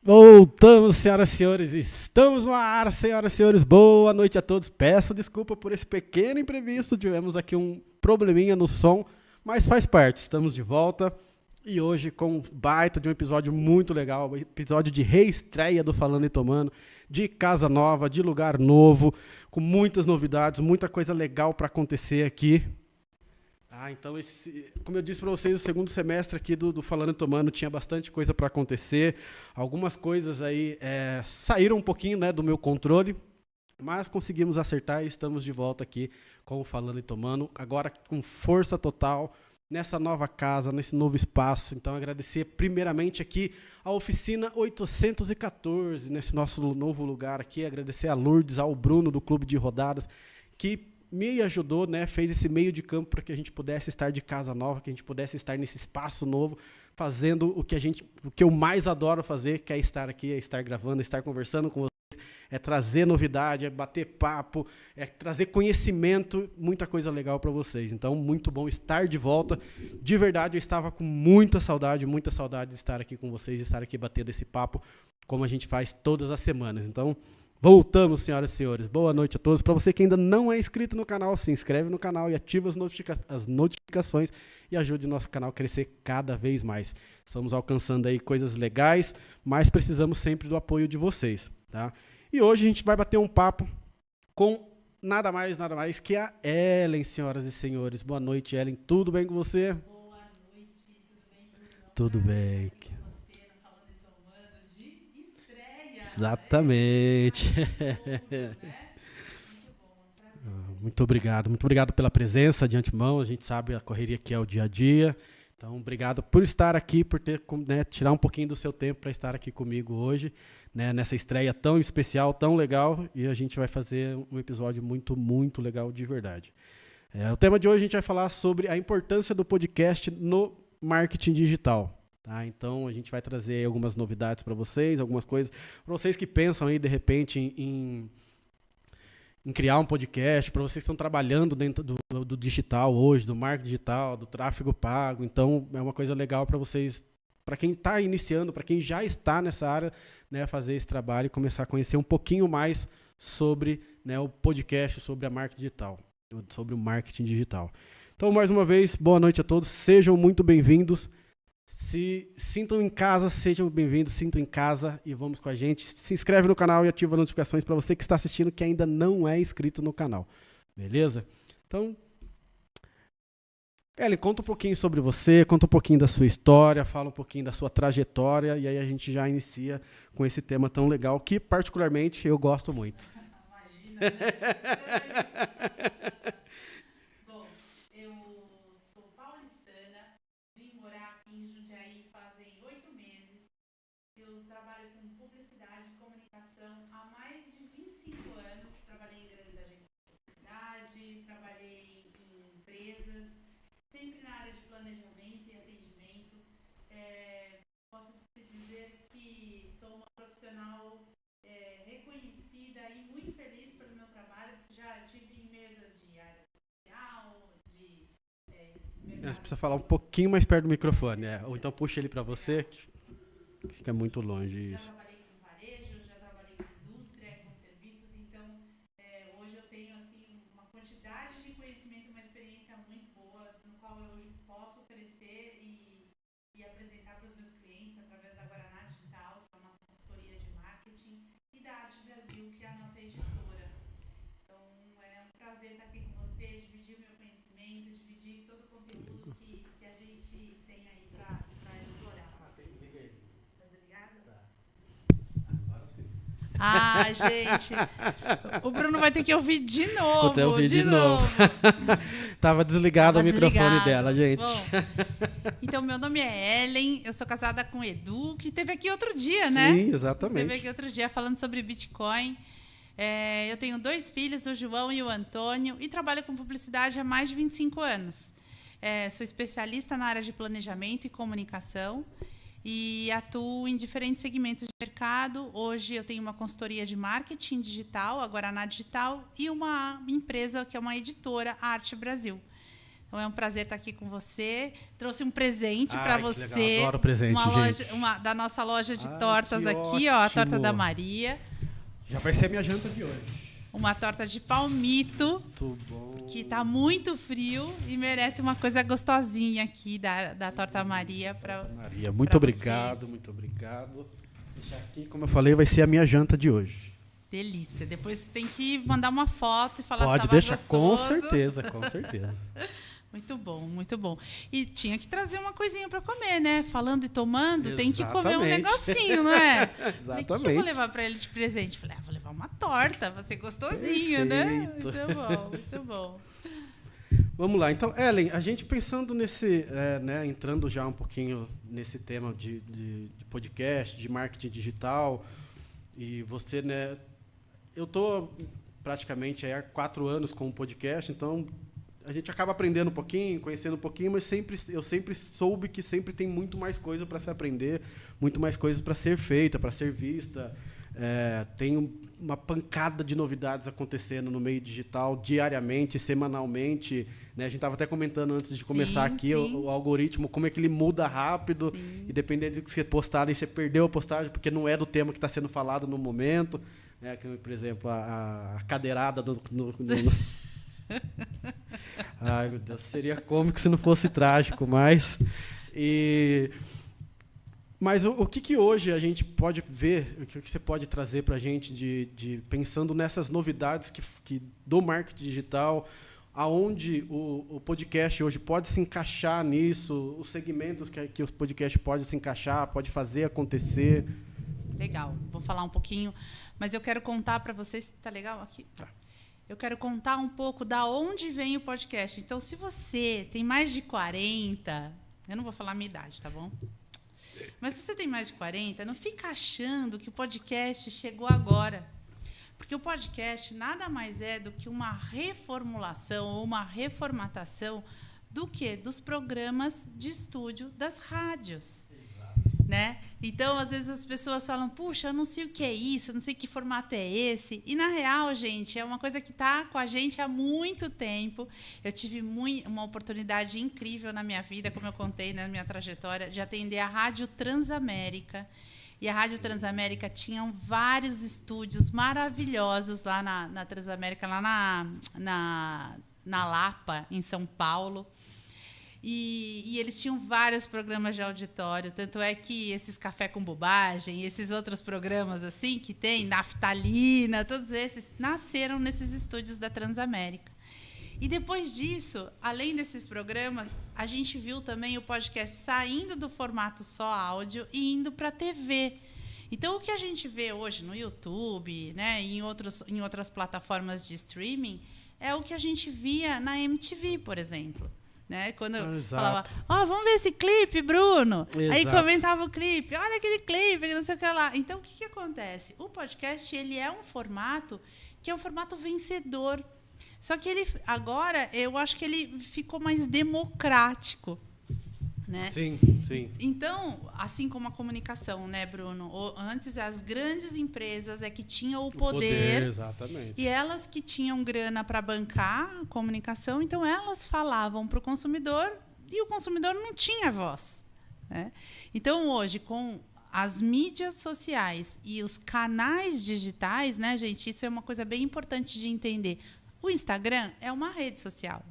Voltamos, senhoras e senhores, estamos no ar, senhoras e senhores, boa noite a todos. Peço desculpa por esse pequeno imprevisto, tivemos aqui um probleminha no som, mas faz parte, estamos de volta e hoje com um baita de um episódio muito legal, um episódio de reestreia do Falando e Tomando, de casa nova, de lugar novo, com muitas novidades, muita coisa legal para acontecer aqui. Então, como eu disse para vocês, o segundo semestre aqui do Falando e Tomando tinha bastante coisa para acontecer. Algumas coisas aí saíram um pouquinho, né, do meu controle, mas conseguimos acertar e estamos de volta aqui com o Falando e Tomando, agora com força total, nessa nova casa, nesse novo espaço. Então, agradecer primeiramente aqui a Oficina 814, nesse nosso novo lugar aqui. Agradecer a Lourdes, ao Bruno do Clube de Rodadas, que me ajudou, né, fez esse meio de campo para que a gente pudesse estar de casa nova, que a gente pudesse estar nesse espaço novo, fazendo o que eu mais adoro fazer, que é estar aqui, é estar gravando, é estar conversando com vocês, é trazer novidade, é bater papo, é trazer conhecimento, muita coisa legal para vocês. Então, muito bom estar de volta. De verdade, eu estava com muita saudade de estar aqui com vocês, de estar aqui batendo esse papo, como a gente faz todas as semanas. Então, voltamos, senhoras e senhores. Boa noite a todos. Para você que ainda não é inscrito no canal, se inscreve no canal e ativa as notificações e ajude o nosso canal a crescer cada vez mais. Estamos alcançando aí coisas legais, mas precisamos sempre do apoio de vocês, tá? E hoje a gente vai bater um papo com nada mais que a Ellen, senhoras e senhores. Boa noite, Ellen. Tudo bem com você? Boa noite. Tudo bem. Exatamente. Muito obrigado pela presença de antemão. A gente sabe a correria que é o dia a dia. Então, obrigado por estar aqui, por ter, né, tirar um pouquinho do seu tempo para estar aqui comigo hoje, né, nessa estreia tão especial, tão legal. E a gente vai fazer um episódio muito, muito legal de verdade. O tema de hoje a gente vai falar sobre a importância do podcast no marketing digital. Tá? Então, a gente vai trazer algumas novidades para vocês, algumas coisas para vocês que pensam aí, de repente, em criar um podcast, para vocês que estão trabalhando dentro do digital hoje, do marketing digital, do tráfego pago. Então, é uma coisa legal para vocês, para quem está iniciando, para quem já está nessa área, né, fazer esse trabalho e começar a conhecer um pouquinho mais sobre, né, o podcast, sobre a marketing digital, sobre o marketing digital. Então, mais uma vez, boa noite a todos, sejam muito bem-vindos. Se sintam em casa, sejam bem-vindos, sintam em casa e vamos com a gente. Se inscreve no canal e ativa as notificações para você que está assistindo que ainda não é inscrito no canal. Beleza? Então, Ellen, conta um pouquinho sobre você, conta um pouquinho da sua história, fala um pouquinho da sua trajetória e aí a gente já inicia com esse tema tão legal que, particularmente, eu gosto muito. Imagina, né? Bom, eu sou paulistana, vim morar aqui em Jundiaí fazem 8 meses. Eu trabalho com publicidade e comunicação há mais de 25 anos. Trabalhei em grandes agências de publicidade, trabalhei em empresas, sempre na área de planejamento e atendimento. Posso dizer que sou uma profissional reconhecida e muito feliz pelo meu trabalho. Já tive em mesas de área social, de Você precisa falar um pouquinho mais perto do microfone, ou então puxa ele para você, que fica muito longe isso. Já trabalhei com varejo, já trabalhei com indústria, com serviços, então hoje eu tenho assim uma quantidade de conhecimento, uma experiência muito boa, no qual eu hoje posso oferecer e apresentar para os meus clientes através da Guaraná Digital, que é a nossa consultoria de marketing, e da Arte Brasil, que é a nossa editora. Então é um prazer estar aqui com você, dividir meu conhecimento, dividir todo o conteúdo que a gente tem aí para explorar. Tá desligado? Agora sim. Gente, o Bruno vai ter que ouvir de novo. Vou até ouvir de novo. Tava desligado o microfone dela, gente. Bom, então, meu nome é Ellen, eu sou casada com o Edu, que esteve aqui outro dia, né? Sim, exatamente. Esteve aqui outro dia falando sobre Bitcoin. Eu tenho 2 filhos, o João e o Antônio, e trabalho com publicidade há mais de 25 anos. Sou especialista na área de planejamento e comunicação e atuo em diferentes segmentos de mercado. Hoje eu tenho uma consultoria de marketing digital, a Guaraná Digital, e uma empresa que é uma editora, a Arte Brasil. Então é um prazer estar aqui com você. Trouxe um presente para você. Legal. Adoro presente, gente. Da nossa loja de tortas aqui, ó, a torta da Maria. Já vai ser a minha janta de hoje. Uma torta de palmito. Muito bom. Que está muito frio e merece uma coisa gostosinha aqui da torta Maria para Maria, muito obrigado, vocês. Muito obrigado. Deixa aqui, como eu falei, vai ser a minha janta de hoje. Delícia. Depois tem que mandar uma foto e falar Pode se estava deixar, gostoso. com certeza. Muito bom, muito bom. E tinha que trazer uma coisinha para comer, né? Falando e tomando, Exatamente. Tem que comer um negocinho, não é? Exatamente. O que eu vou levar para ele de presente? Falei, vou levar uma torta, vai ser gostosinho, né? Muito bom, muito bom. Vamos lá. Então, Ellen, a gente pensando nesse, né, entrando já um pouquinho nesse tema de podcast, de marketing digital, e você, né, eu estou praticamente há 4 anos com o podcast, então a gente acaba aprendendo um pouquinho, conhecendo um pouquinho, mas eu sempre soube que sempre tem muito mais coisa para se aprender, muito mais coisas para ser feita, para ser vista. Tem uma pancada de novidades acontecendo no meio digital diariamente, semanalmente. Né? A gente estava até comentando antes de começar aqui o algoritmo, como é que ele muda rápido. Sim. E dependendo do que você postar, aí você perdeu a postagem porque não é do tema que está sendo falado no momento. Né? Por exemplo, a cadeirada Ai, meu Deus, seria cômico se não fosse trágico, mas o que hoje a gente pode ver, o que você pode trazer para a gente pensando nessas novidades que do marketing digital, aonde o podcast hoje pode se encaixar nisso, os segmentos que o podcast pode se encaixar, pode fazer acontecer? Legal, vou falar um pouquinho, mas eu quero contar para vocês, tá legal aqui? Tá. Eu quero contar um pouco da onde vem o podcast. Então, se você tem mais de 40, eu não vou falar a minha idade, tá bom? Mas se você tem mais de 40, não fica achando que o podcast chegou agora. Porque o podcast nada mais é do que uma reformulação ou uma reformatação do quê? Dos programas de estúdio das rádios. Né? Então, às vezes as pessoas falam, puxa, eu não sei o que é isso, eu não sei que formato é esse. E, na real, gente, é uma coisa que está com a gente há muito tempo. Eu tive uma oportunidade incrível na minha vida, como eu contei na minha trajetória, de atender a Rádio Transamérica. E a Rádio Transamérica tinha vários estúdios maravilhosos lá na Transamérica, lá na Lapa, em São Paulo. E eles tinham vários programas de auditório, tanto é que esses Café com Bobagem, esses outros programas assim que tem, Naftalina, todos esses, nasceram nesses estúdios da Transamérica. E depois disso, além desses programas, a gente viu também o podcast saindo do formato só áudio e indo para a TV. Então, o que a gente vê hoje no YouTube, né, em outras plataformas de streaming, é o que a gente via na MTV, por exemplo. Né? Quando eu falava, vamos ver esse clipe, Bruno. Exato. Aí comentava o clipe, olha aquele clipe, não sei o que lá. Então, o que acontece? O podcast ele é um formato que é um formato vencedor. Só que ele agora, eu acho que ele ficou mais democrático. Né? Sim, sim. Então, assim como a comunicação, né, Bruno? Antes, as grandes empresas que tinham o poder, exatamente. E elas que tinham grana para bancar a comunicação, então elas falavam para o consumidor e o consumidor não tinha voz. Né? Então, hoje, com as mídias sociais e os canais digitais, né, gente, isso é uma coisa bem importante de entender. O Instagram é uma rede social,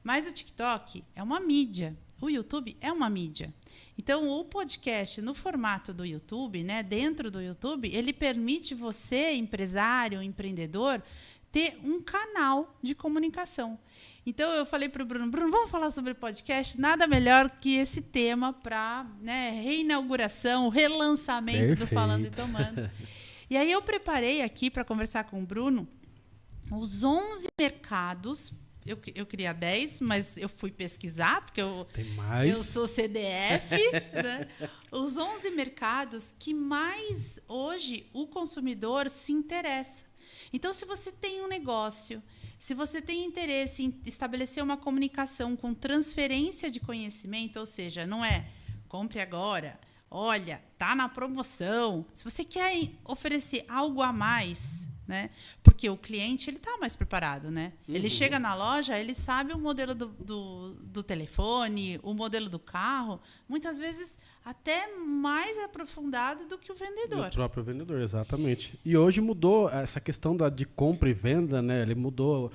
mas o TikTok é uma mídia. O YouTube é uma mídia. Então, o podcast no formato do YouTube, né, dentro do YouTube, ele permite você, empresário, empreendedor, ter um canal de comunicação. Então, eu falei para o Bruno, vamos falar sobre podcast? Nada melhor que esse tema para, né, reinauguração, relançamento Perfeito. Do Falando e Tomando. E aí eu preparei aqui para conversar com o Bruno os 11 mercados. Eu queria 10, mas eu fui pesquisar, porque eu sou CDF. Né? Os 11 mercados que mais hoje o consumidor se interessa. Então, se você tem um negócio, se você tem interesse em estabelecer uma comunicação com transferência de conhecimento, ou seja, não é compre agora, olha, tá na promoção. Se você quer oferecer algo a mais, né? Porque o cliente ele está mais preparado, né? Ele chega na loja, ele sabe o modelo do telefone, o modelo do carro, muitas vezes até mais aprofundado do que o vendedor. O próprio vendedor, exatamente. E hoje mudou essa questão de compra e venda, né? Ele mudou.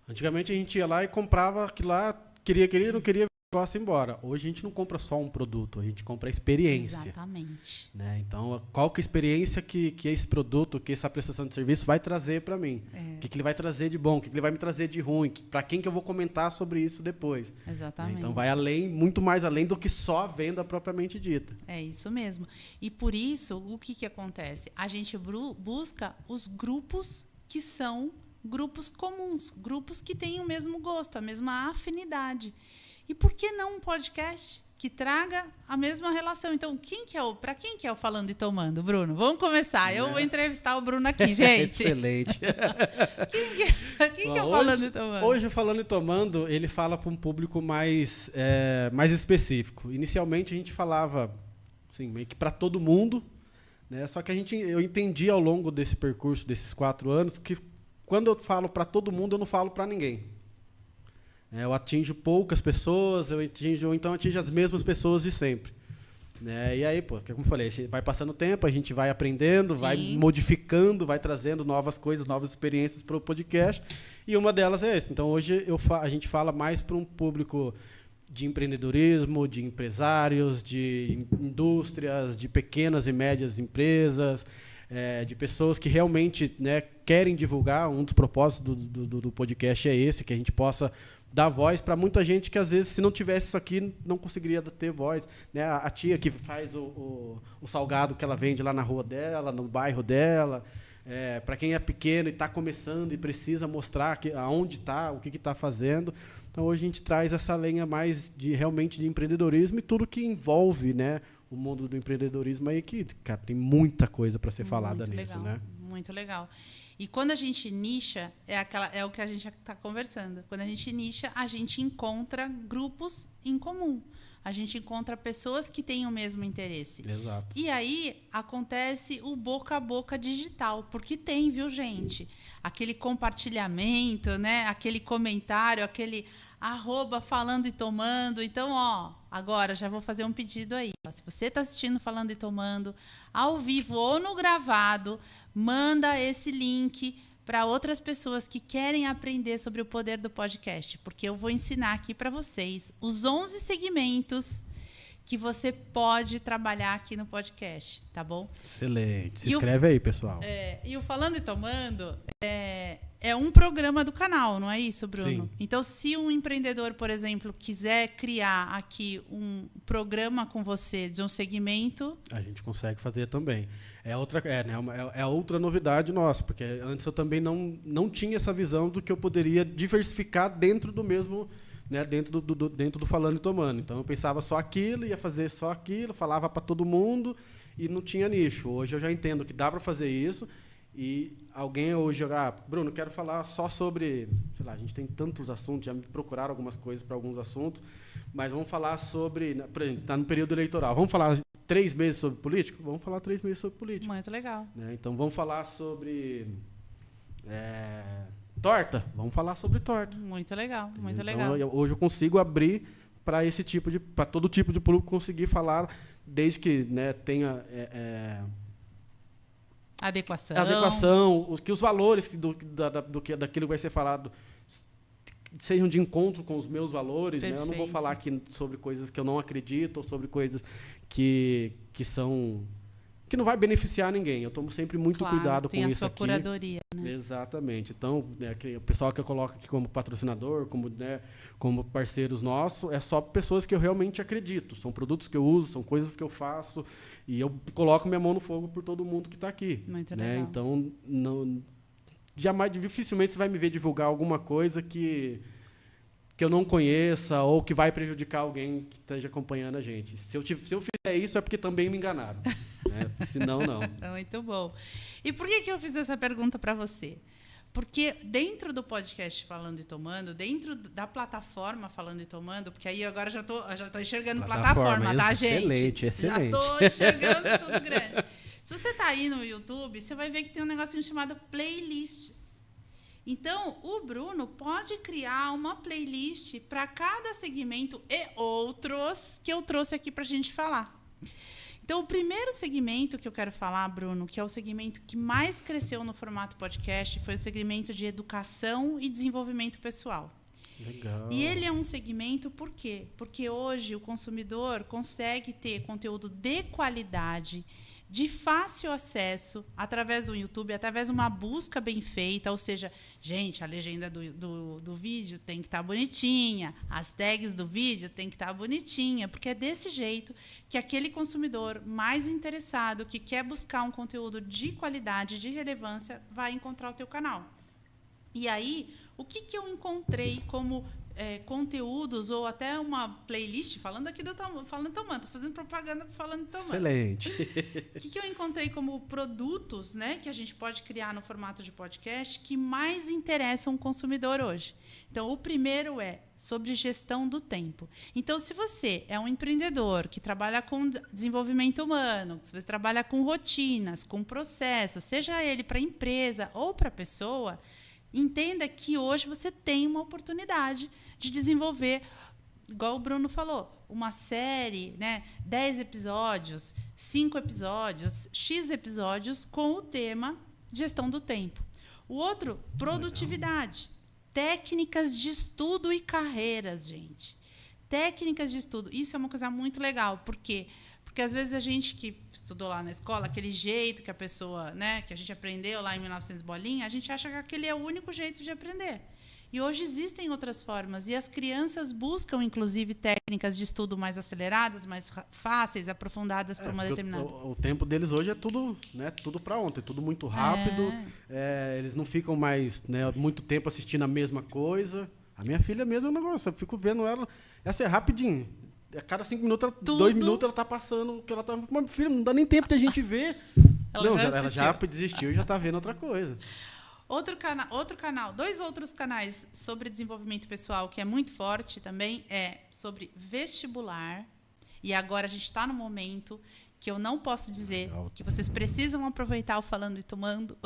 Antigamente a gente ia lá e comprava aquilo lá, queria, não queria, gosta embora. Hoje a gente não compra só um produto, a gente compra a experiência. Exatamente. Né? Então, qual que é a experiência que esse produto, que essa prestação de serviço vai trazer para mim? O que ele vai trazer de bom, o que ele vai me trazer de ruim, para quem que eu vou comentar sobre isso depois? Exatamente. Né? Então, vai além, muito mais além do que só a venda propriamente dita. É isso mesmo. E por isso, o que acontece? A gente busca os grupos que são grupos comuns, grupos que têm o mesmo gosto, a mesma afinidade. E por que não um podcast que traga a mesma relação? Então, para quem que é o Falando e Tomando, Bruno? Vamos começar. Eu vou entrevistar o Bruno aqui, gente. Excelente. Quem que é o Falando e Tomando? Hoje, o Falando e Tomando, ele fala para um público mais específico. Inicialmente, a gente falava assim, meio que para todo mundo, né? Só que eu entendi ao longo desse percurso, desses 4 anos, que quando eu falo para todo mundo, eu não falo para ninguém. Eu atinjo poucas pessoas, então atinjo as mesmas pessoas de sempre. E aí, como eu falei, vai passando o tempo, a gente vai aprendendo, Sim. vai modificando, vai trazendo novas coisas, novas experiências para o podcast. E uma delas é essa. Então, hoje a gente fala mais para um público de empreendedorismo, de empresários, de indústrias, de pequenas e médias empresas, de pessoas que realmente, né, querem divulgar. Um dos propósitos do podcast é esse, que a gente possa dar voz para muita gente que, às vezes, se não tivesse isso aqui, não conseguiria ter voz. Né? A tia que faz o salgado que ela vende lá na rua dela, no bairro dela. Para quem é pequeno e está começando e precisa mostrar aonde está, o que está fazendo. Então, hoje a gente traz essa lenha mais realmente de empreendedorismo e tudo que envolve, né, o mundo do empreendedorismo aí, que, cara, tem muita coisa para ser falada nisso. Né? Muito legal. E quando a gente nicha, é o que a gente está conversando. Quando a gente nicha, a gente encontra grupos em comum. A gente encontra pessoas que têm o mesmo interesse. Exato. E aí acontece o boca a boca digital, porque tem, viu, gente? Aquele compartilhamento, né? Aquele comentário, aquele @falando e tomando. Então, agora já vou fazer um pedido aí. Se você está assistindo Falando e Tomando, ao vivo ou no gravado, manda esse link para outras pessoas que querem aprender sobre o poder do podcast, porque eu vou ensinar aqui para vocês os 11 segmentos que você pode trabalhar aqui no podcast, tá bom? Excelente. Se inscreve aí, pessoal. E o Falando e Tomando é um programa do canal, não é isso, Bruno? Sim. Então, se um empreendedor, por exemplo, quiser criar aqui um programa com você de um segmento... A gente consegue fazer também. É outra novidade nossa, porque antes eu também não tinha essa visão do que eu poderia diversificar dentro do mesmo... Né, dentro do Falando e Tomando. Então, eu pensava só aquilo, ia fazer só aquilo, falava para todo mundo e não tinha nicho. Hoje eu já entendo que dá para fazer isso e alguém hoje Bruno, quero falar só sobre... Sei lá, a gente tem tantos assuntos, já me procuraram algumas coisas para alguns assuntos, mas vamos falar sobre... Por exemplo, está no período eleitoral. Vamos falar 3 meses sobre política? Vamos falar 3 meses sobre política. Muito legal. Né? Então, vamos falar sobre... torta? Vamos falar sobre torta. Muito legal, muito então, legal. Hoje eu consigo abrir para para todo tipo de público conseguir falar, desde que, né, tenha adequação, os valores daquilo que vai ser falado sejam de encontro com os meus valores. Né? Eu não vou falar aqui sobre coisas que eu não acredito ou sobre coisas que são... que não vai beneficiar ninguém. Eu tomo sempre muito cuidado com isso aqui. Tem a sua curadoria, né? Exatamente. Então, o pessoal que eu coloco aqui como patrocinador, como parceiros nossos, é só pessoas que eu realmente acredito. São produtos que eu uso, são coisas que eu faço, e eu coloco minha mão no fogo por todo mundo que está aqui. Muito né? legal. Então, dificilmente você vai me ver divulgar alguma coisa que eu não conheça ou que vai prejudicar alguém que esteja acompanhando a gente. Se eu fizer isso, é porque também me enganaram. Né? Senão, não. Muito bom. E por que eu fiz essa pergunta para você? Porque dentro do podcast Falando e Tomando, dentro da plataforma Falando e Tomando, porque aí agora já tô enxergando plataforma, tá, gente? Excelente. Já estou enxergando tudo grande. Se você está aí no YouTube, você vai ver que tem um negocinho chamado playlists. Então, o Bruno pode criar uma playlist para cada segmento e outros que eu trouxe aqui para a gente falar. Então, o primeiro segmento que eu quero falar, Bruno, que é o segmento que mais cresceu no formato podcast, foi o segmento de educação e desenvolvimento pessoal. Legal. E ele é um segmento, por quê? Porque hoje o consumidor consegue ter conteúdo de qualidade, de fácil acesso, através do YouTube, através de uma busca bem feita, ou seja, gente, a legenda do vídeo tem que estar bonitinha, as tags do vídeo tem que estar bonitinha, porque é desse jeito que aquele consumidor mais interessado, que quer buscar um conteúdo de qualidade, de relevância, vai encontrar o teu canal. E aí, o que eu encontrei como conteúdos ou até uma playlist, falando aqui do Falando Tomando, estou fazendo propaganda Falando Tomando. Excelente. O que eu encontrei como produtos, né, que a gente pode criar no formato de podcast que mais interessam o consumidor hoje? Então, o primeiro é sobre gestão do tempo. Então, se você é um empreendedor que trabalha com desenvolvimento humano, se você trabalha com rotinas, com processos, seja ele para a empresa ou para a pessoa, entenda que hoje você tem uma oportunidade de desenvolver, igual o Bruno falou, uma série, né, 10 episódios, 5 episódios, X episódios com o tema gestão do tempo. O outro, produtividade. Técnicas de estudo e carreiras, gente. Técnicas de estudo. Isso é uma coisa muito legal. Por quê? Porque às vezes a gente que estudou lá na escola, aquele jeito que a pessoa, né, que a gente aprendeu lá em 1900 bolinha, a gente acha que aquele é o único jeito de aprender. E hoje existem outras formas. E as crianças buscam, inclusive, técnicas de estudo mais aceleradas, mais fáceis, aprofundadas para uma determinada... O tempo deles hoje é tudo, né, tudo para ontem, tudo muito rápido. Eles não ficam mais, né, muito tempo assistindo a mesma coisa. A minha filha mesmo é um negócio. Eu fico vendo ela... Essa é rapidinho. A cada 5 minutos, 2 minutos, ela tá passando. Que ela tá... Mas, filha, não dá nem tempo de a gente ver. Ela já desistiu e já tá vendo outra coisa. Outro canal, 2 outros canais sobre desenvolvimento pessoal que é muito forte também é sobre vestibular. E agora a gente está no momento que eu não posso dizer que vocês precisam aproveitar o Falando e Tomando,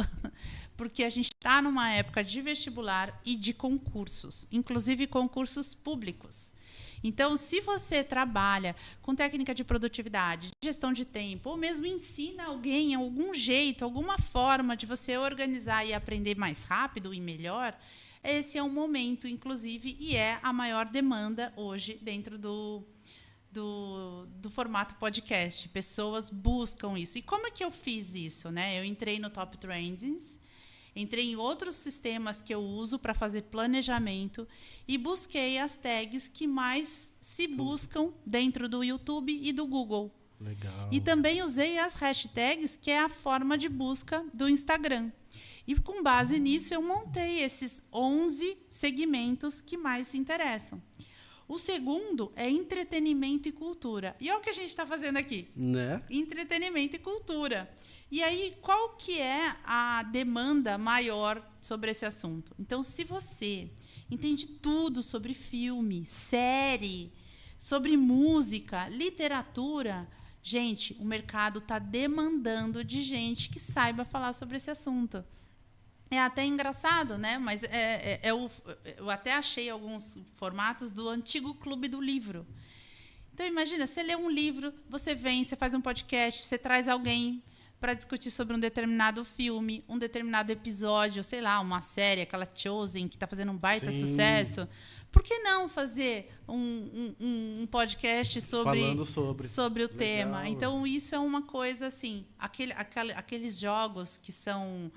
porque a gente está numa época de vestibular e de concursos, inclusive concursos públicos. Então, se você trabalha com técnica de produtividade, gestão de tempo, ou mesmo ensina alguém algum jeito, alguma forma de você organizar e aprender mais rápido e melhor, esse é um momento, inclusive, e é a maior demanda hoje dentro do formato podcast. Pessoas buscam isso. E como é que eu fiz isso, né? Eu entrei no Top Trendings, entrei em outros sistemas que eu uso para fazer planejamento e busquei as tags que mais se buscam dentro do YouTube e do Google. Legal. E também usei as hashtags, que é a forma de busca do Instagram. E com base nisso eu montei esses 11 segmentos que mais se interessam. O segundo é entretenimento e cultura. E olha o que a gente está fazendo aqui. Né? Entretenimento e cultura. E aí, qual que é a demanda maior sobre esse assunto? Então, se você entende tudo sobre filme, série, sobre música, literatura, gente, o mercado está demandando de gente que saiba falar sobre esse assunto. É até engraçado, né? Mas eu até achei alguns formatos do antigo Clube do Livro. Então, imagina, você lê um livro, você vem, você faz um podcast, você traz alguém para discutir sobre um determinado filme, um determinado episódio, sei lá, uma série, aquela Chosen, que está fazendo um baita sucesso. Por que não fazer um podcast sobre o tema? Então, isso é uma coisa assim, aqueles jogos que são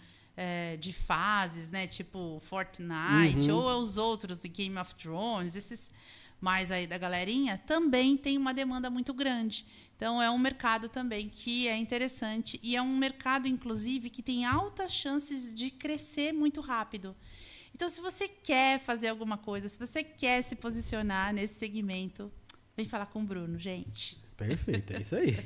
de fases, né? Tipo Fortnite, ou os outros de Game of Thrones, esses mais aí da galerinha, também tem uma demanda muito grande. Então, é um mercado também que é interessante e é um mercado, inclusive, que tem altas chances de crescer muito rápido. Então, se você quer fazer alguma coisa, se você quer se posicionar nesse segmento, vem falar com o Bruno, gente. Perfeito, é isso aí.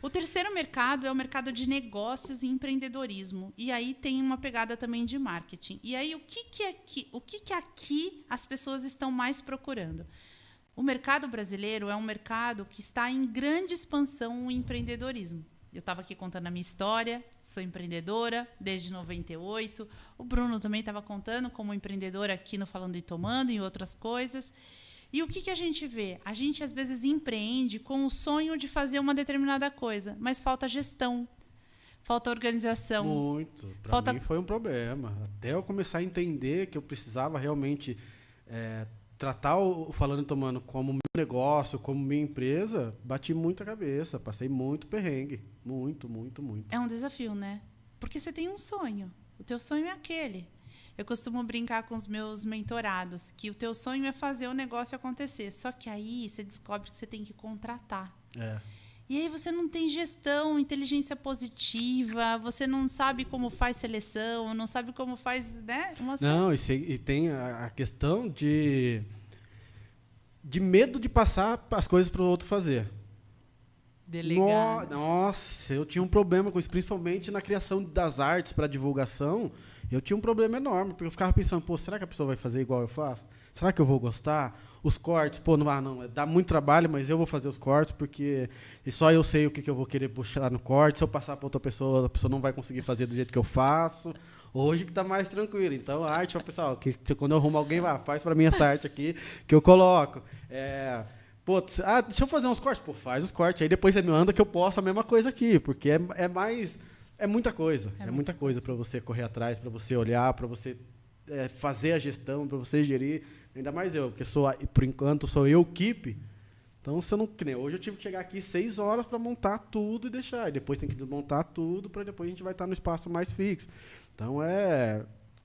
O terceiro mercado é o mercado de negócios e empreendedorismo. E aí tem uma pegada também de marketing. E aí, o que aqui as pessoas estão mais procurando? O mercado brasileiro é um mercado que está em grande expansão no empreendedorismo. Eu estava aqui contando a minha história, sou empreendedora desde 98. O Bruno também estava contando como empreendedora aqui no Falando e Tomando, em outras coisas. E o que a gente vê? A gente, às vezes, empreende com o sonho de fazer uma determinada coisa, mas falta gestão, falta organização. Muito. Para mim foi um problema. Até eu começar a entender que eu precisava realmente tratar o Falando e Tomando como meu negócio, como minha empresa, bati muito a cabeça, passei muito perrengue. Muito. É um desafio, né? Porque você tem um sonho. O teu sonho é aquele. Eu costumo brincar com os meus mentorados que o teu sonho é fazer o negócio acontecer. Só que aí você descobre que você tem que contratar. E aí você não tem gestão, inteligência positiva, você não sabe como faz seleção, não sabe como faz, né? Não, e tem a questão de medo de passar as coisas para o outro fazer. Delegar. Nossa, eu tinha um problema com isso, principalmente na criação das artes para divulgação. Eu tinha um problema enorme, porque eu ficava pensando, pô, será que a pessoa vai fazer igual eu faço? Será que eu vou gostar? Os cortes, pô, não, dá muito trabalho, mas eu vou fazer os cortes, porque só eu sei o que eu vou querer puxar no corte. Se eu passar para outra pessoa, a pessoa não vai conseguir fazer do jeito que eu faço. Hoje que tá mais tranquilo. Então, a arte, pessoal, quando eu arrumo alguém, faz para mim essa arte aqui, que eu coloco. Pô, deixa eu fazer uns cortes. Pô, faz os cortes. Aí depois você me manda que eu posto a mesma coisa aqui, porque é muita coisa. É muita coisa para você correr atrás, para você olhar, para você fazer a gestão, para você gerir. Ainda mais eu, porque por enquanto sou eu equipe. Então, se eu não, que nem hoje eu tive que chegar aqui 6 horas para montar tudo e deixar. E depois tem que desmontar tudo para depois a gente vai estar no espaço mais fixo. Então,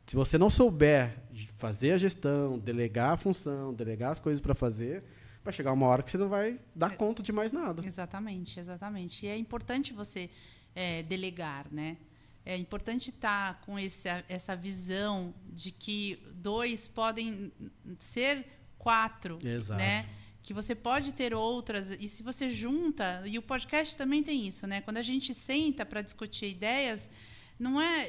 se você não souber fazer a gestão, delegar a função, delegar as coisas para fazer, vai chegar uma hora que você não vai dar conta de mais nada. Exatamente. E é importante você delegar, né? É importante estar com essa visão de que 2 podem ser 4, Exato. né? Que você pode ter outras, e se você junta, e o podcast também tem isso, né? Quando a gente senta para discutir ideias,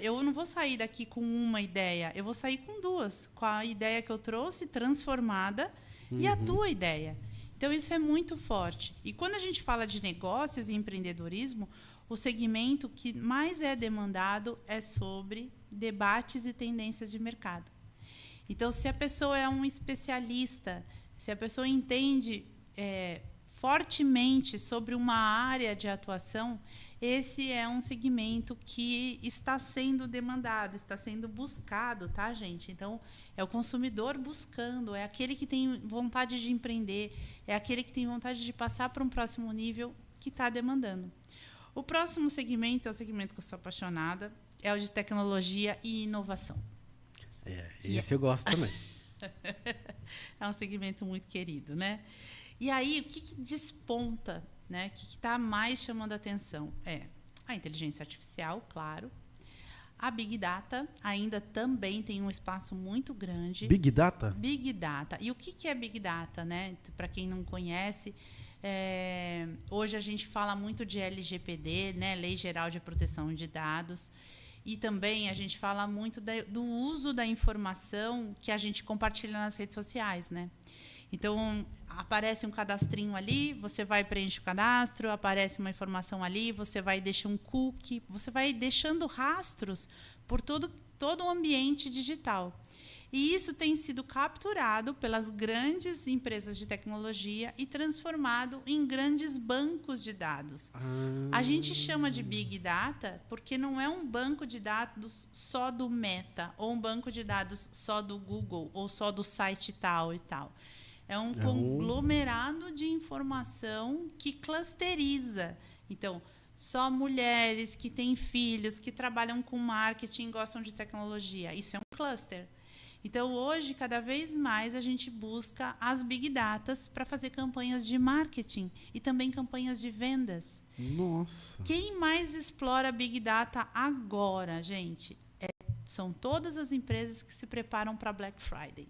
eu não vou sair daqui com uma ideia, eu vou sair com 2, com a ideia que eu trouxe transformada e a tua ideia. Então, isso é muito forte. E quando a gente fala de negócios e empreendedorismo, o segmento que mais é demandado é sobre debates e tendências de mercado. Então, se a pessoa é um especialista, se a pessoa entende fortemente sobre uma área de atuação, esse é um segmento que está sendo demandado, está sendo buscado, tá, gente? Então, é o consumidor buscando, é aquele que tem vontade de empreender, é aquele que tem vontade de passar para um próximo nível que está demandando. O próximo segmento é o segmento que eu sou apaixonada, é o de tecnologia e inovação. Esse eu gosto também. É um segmento muito querido, né? E aí, o que desponta, né? O que está mais chamando a atenção? A inteligência artificial, claro. A Big Data ainda também tem um espaço muito grande. Big Data? Big Data. E o que é Big Data, né? Para quem não conhece, hoje a gente fala muito de LGPD, né? Lei Geral de Proteção de Dados. E também a gente fala muito do uso da informação que a gente compartilha nas redes sociais, né? Então, aparece um cadastrinho ali, você vai preencher o cadastro, aparece uma informação ali, você vai deixar um cookie, você vai deixando rastros por todo o ambiente digital. E isso tem sido capturado pelas grandes empresas de tecnologia e transformado em grandes bancos de dados. A gente chama de Big Data porque não é um banco de dados só do Meta, ou um banco de dados só do Google, ou só do site tal e tal. É um conglomerado de informação que clusteriza. Então, só mulheres que têm filhos, que trabalham com marketing, gostam de tecnologia. Isso é um cluster. Então, hoje, cada vez mais, a gente busca as Big Datas para fazer campanhas de marketing e também campanhas de vendas. Nossa! Quem mais explora Big Data agora, gente? São todas as empresas que se preparam para Black Friday.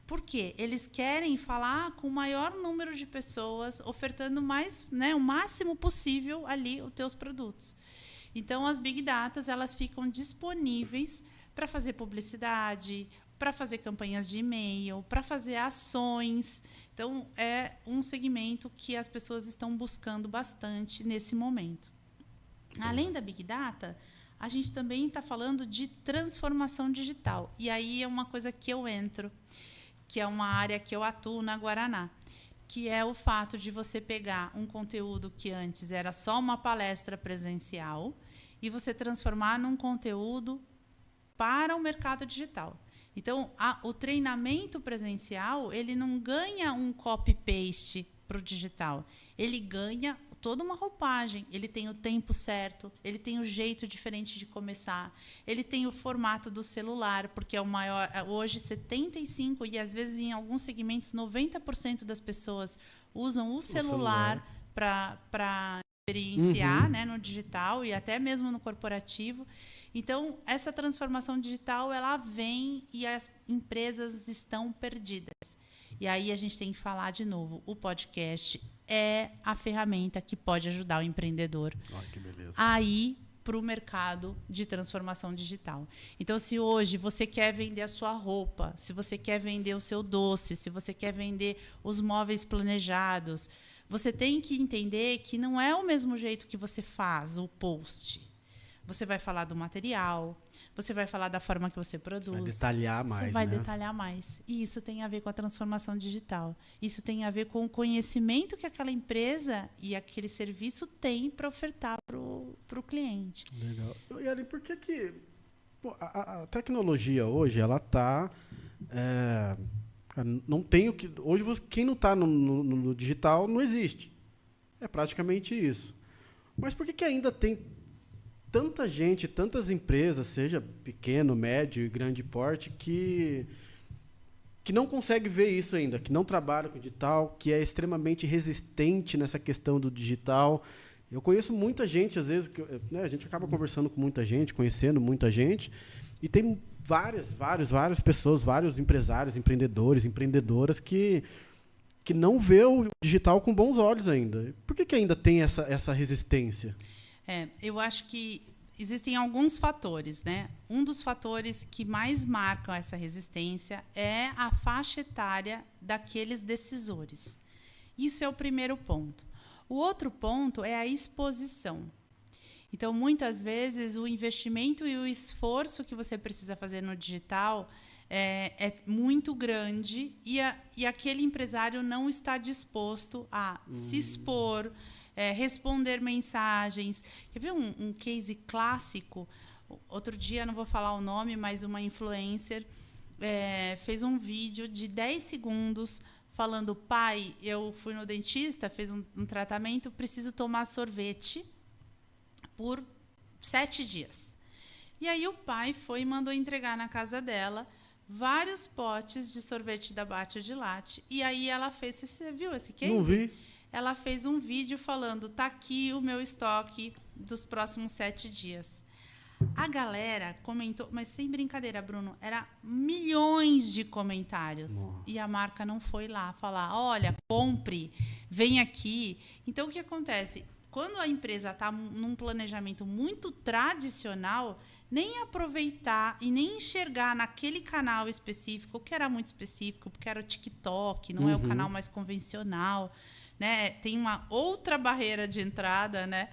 Por quê? Eles querem falar com o maior número de pessoas, ofertando mais, né, o máximo possível ali os teus produtos. Então, as Big Datas, elas ficam disponíveis para fazer publicidade, para fazer campanhas de e-mail, para fazer ações. Então, é um segmento que as pessoas estão buscando bastante nesse momento. Além da Big Data, a gente também está falando de transformação digital. E aí é uma coisa que eu entro, que é uma área que eu atuo na Guaraná, que é o fato de você pegar um conteúdo que antes era só uma palestra presencial e você transformar num conteúdo para o mercado digital. Então, o treinamento presencial, ele não ganha um copy-paste para o digital. Ele ganha toda uma roupagem. Ele tem o tempo certo, ele tem o jeito diferente de começar, ele tem o formato do celular, porque é o maior. Hoje, 75% e, às vezes, em alguns segmentos, 90% das pessoas usam o celular para experienciar, né, no digital e até mesmo no corporativo. Então, essa transformação digital, ela vem e as empresas estão perdidas. E aí a gente tem que falar de novo, o podcast é a ferramenta que pode ajudar o empreendedor que beleza. a ir para o mercado de transformação digital. Então, se hoje você quer vender a sua roupa, se você quer vender o seu doce, se você quer vender os móveis planejados, você tem que entender que não é o mesmo jeito que você faz o post. Você vai falar do material, você vai falar da forma que você produz. Vai detalhar mais, Você vai né? detalhar mais. E isso tem a ver com a transformação digital. Isso tem a ver com o conhecimento que aquela empresa e aquele serviço tem para ofertar para o cliente. Legal. E ali, por que pô, a tecnologia hoje, ela está... não tem o que... Hoje, quem não está no digital não existe. É praticamente isso. Mas por que ainda tem tanta gente, tantas empresas, seja pequeno, médio e grande porte, que não consegue ver isso ainda, que não trabalha com digital, que é extremamente resistente nessa questão do digital? Eu conheço muita gente, às vezes, né, a gente acaba conversando com muita gente, conhecendo muita gente, e tem várias pessoas, vários empresários, empreendedores, empreendedoras que não vê o digital com bons olhos ainda. Por que ainda tem essa resistência? Eu acho que existem alguns fatores, né? Um dos fatores que mais marcam essa resistência é a faixa etária daqueles decisores. Isso é o primeiro ponto. O outro ponto é a exposição. Então, muitas vezes, o investimento e o esforço que você precisa fazer no digital é muito grande e aquele empresário não está disposto a se expor, responder mensagens. Quer ver um case clássico? Outro dia, não vou falar o nome, mas uma influencer fez um vídeo de 10 segundos falando: pai, eu fui no dentista, fiz um tratamento, preciso tomar sorvete por 7 dias. E aí o pai foi e mandou entregar na casa dela vários potes de sorvete da Bate de Latte. E aí ela fez... Você viu esse case? Não vi. Ela fez um vídeo falando: tá aqui o meu estoque dos próximos 7 dias. A galera comentou, mas sem brincadeira, Bruno, era milhões de comentários. Nossa. E a marca não foi lá falar: olha, compre, vem aqui. Então, o que acontece? Quando a empresa está num planejamento muito tradicional, nem aproveitar e nem enxergar naquele canal específico, que era muito específico, porque era o TikTok, não é o canal mais convencional, né? Tem uma outra barreira de entrada, né?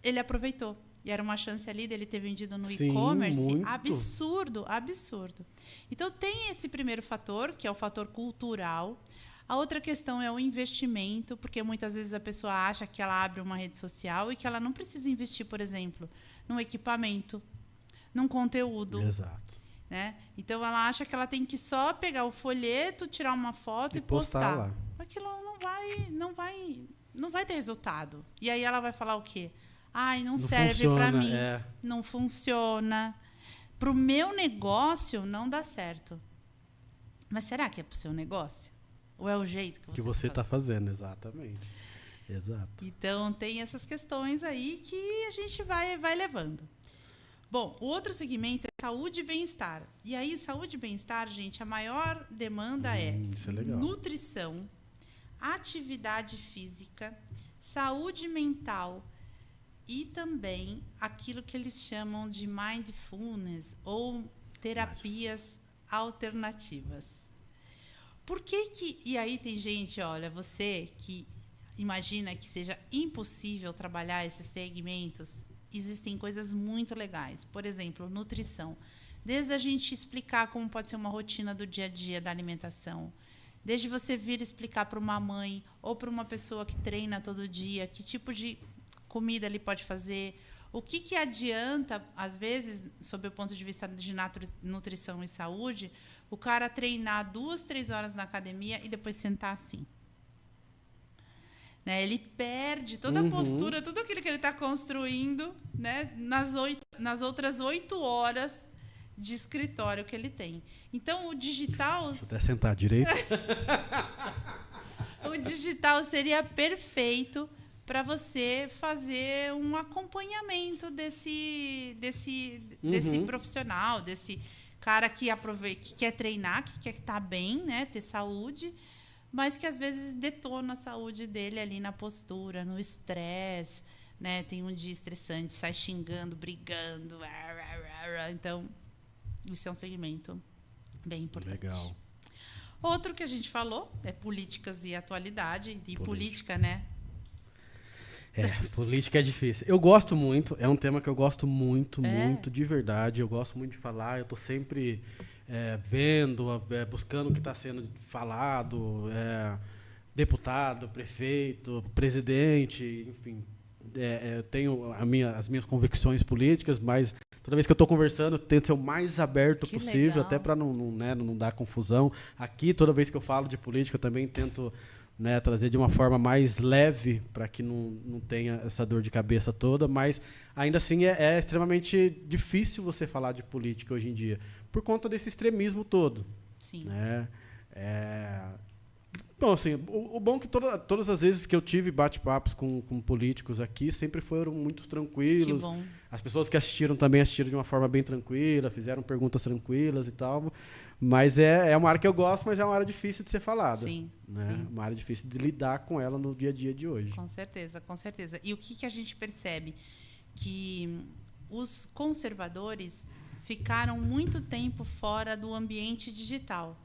Ele aproveitou. E era uma chance ali dele ter vendido no e-commerce. Absurdo, absurdo. Então, tem esse primeiro fator, que é o fator cultural. A outra questão é o investimento, porque muitas vezes a pessoa acha que ela abre uma rede social e que ela não precisa investir, por exemplo, num equipamento, num conteúdo. Exato. Né? Então, ela acha que ela tem que só pegar o folheto, tirar uma foto e postar lá. Aquilo não vai ter resultado. E aí ela vai falar o quê? Ai, não serve para mim, não funciona. Para o meu negócio, não dá certo. Mas será que é para o seu negócio? Ou é o jeito que você está fazendo? Exatamente. Exato. Então, tem essas questões aí que a gente vai levando. Bom, o outro segmento é saúde e bem-estar. E aí, saúde e bem-estar, gente, a maior demanda isso é legal. Nutrição, atividade física, saúde mental e também aquilo que eles chamam de mindfulness ou terapias alternativas. Por que... E aí tem gente, olha, você que imagina que seja impossível trabalhar esses segmentos, existem coisas muito legais. Por exemplo, nutrição. Desde a gente explicar como pode ser uma rotina do dia a dia da alimentação, desde você vir explicar para uma mãe ou para uma pessoa que treina todo dia que tipo de comida ele pode fazer, o que adianta, às vezes, sob o ponto de vista de nutrição e saúde, o cara treinar 2, 3 horas na academia e depois sentar assim. Né? Ele perde toda a postura, tudo aquilo que ele está construindo, né? nas outras 8 horas de escritório que ele tem. Então, o digital... Deixa eu até sentar direito. O digital seria perfeito para você fazer um acompanhamento desse profissional, desse cara que quer treinar, que quer estar bem, né, ter saúde, mas que às vezes detona a saúde dele ali na postura, no estresse, né? Tem um dia estressante, sai xingando, brigando. Então, isso é um segmento bem importante. Legal. Outro que a gente falou é políticas e atualidade. E política, né? Política é difícil. Eu gosto muito, é um tema que eu gosto muito, muito, de verdade. Eu gosto muito de falar, eu estou sempre vendo, buscando o que está sendo falado, deputado, prefeito, presidente, enfim. Eu tenho as minhas convicções políticas, mas toda vez que eu estou conversando, eu tento ser o mais aberto possível, legal. Até para não dar confusão. Aqui, toda vez que eu falo de política, eu também tento... Né, trazer de uma forma mais leve para que não tenha essa dor de cabeça toda, mas ainda assim é extremamente difícil você falar de política hoje em dia, por conta desse extremismo todo. Sim. Né? Bom, assim, o bom é que todas as vezes que eu tive bate-papos com políticos aqui sempre foram muito tranquilos. Que bom. As pessoas que assistiram também assistiram de uma forma bem tranquila, fizeram perguntas tranquilas e tal. Mas é uma área que eu gosto, mas é uma área difícil de ser falada. Sim, né? Sim. Uma área difícil de lidar com ela no dia a dia de hoje. Com certeza, com certeza. E o que a gente percebe? Que os conservadores ficaram muito tempo fora do ambiente digital.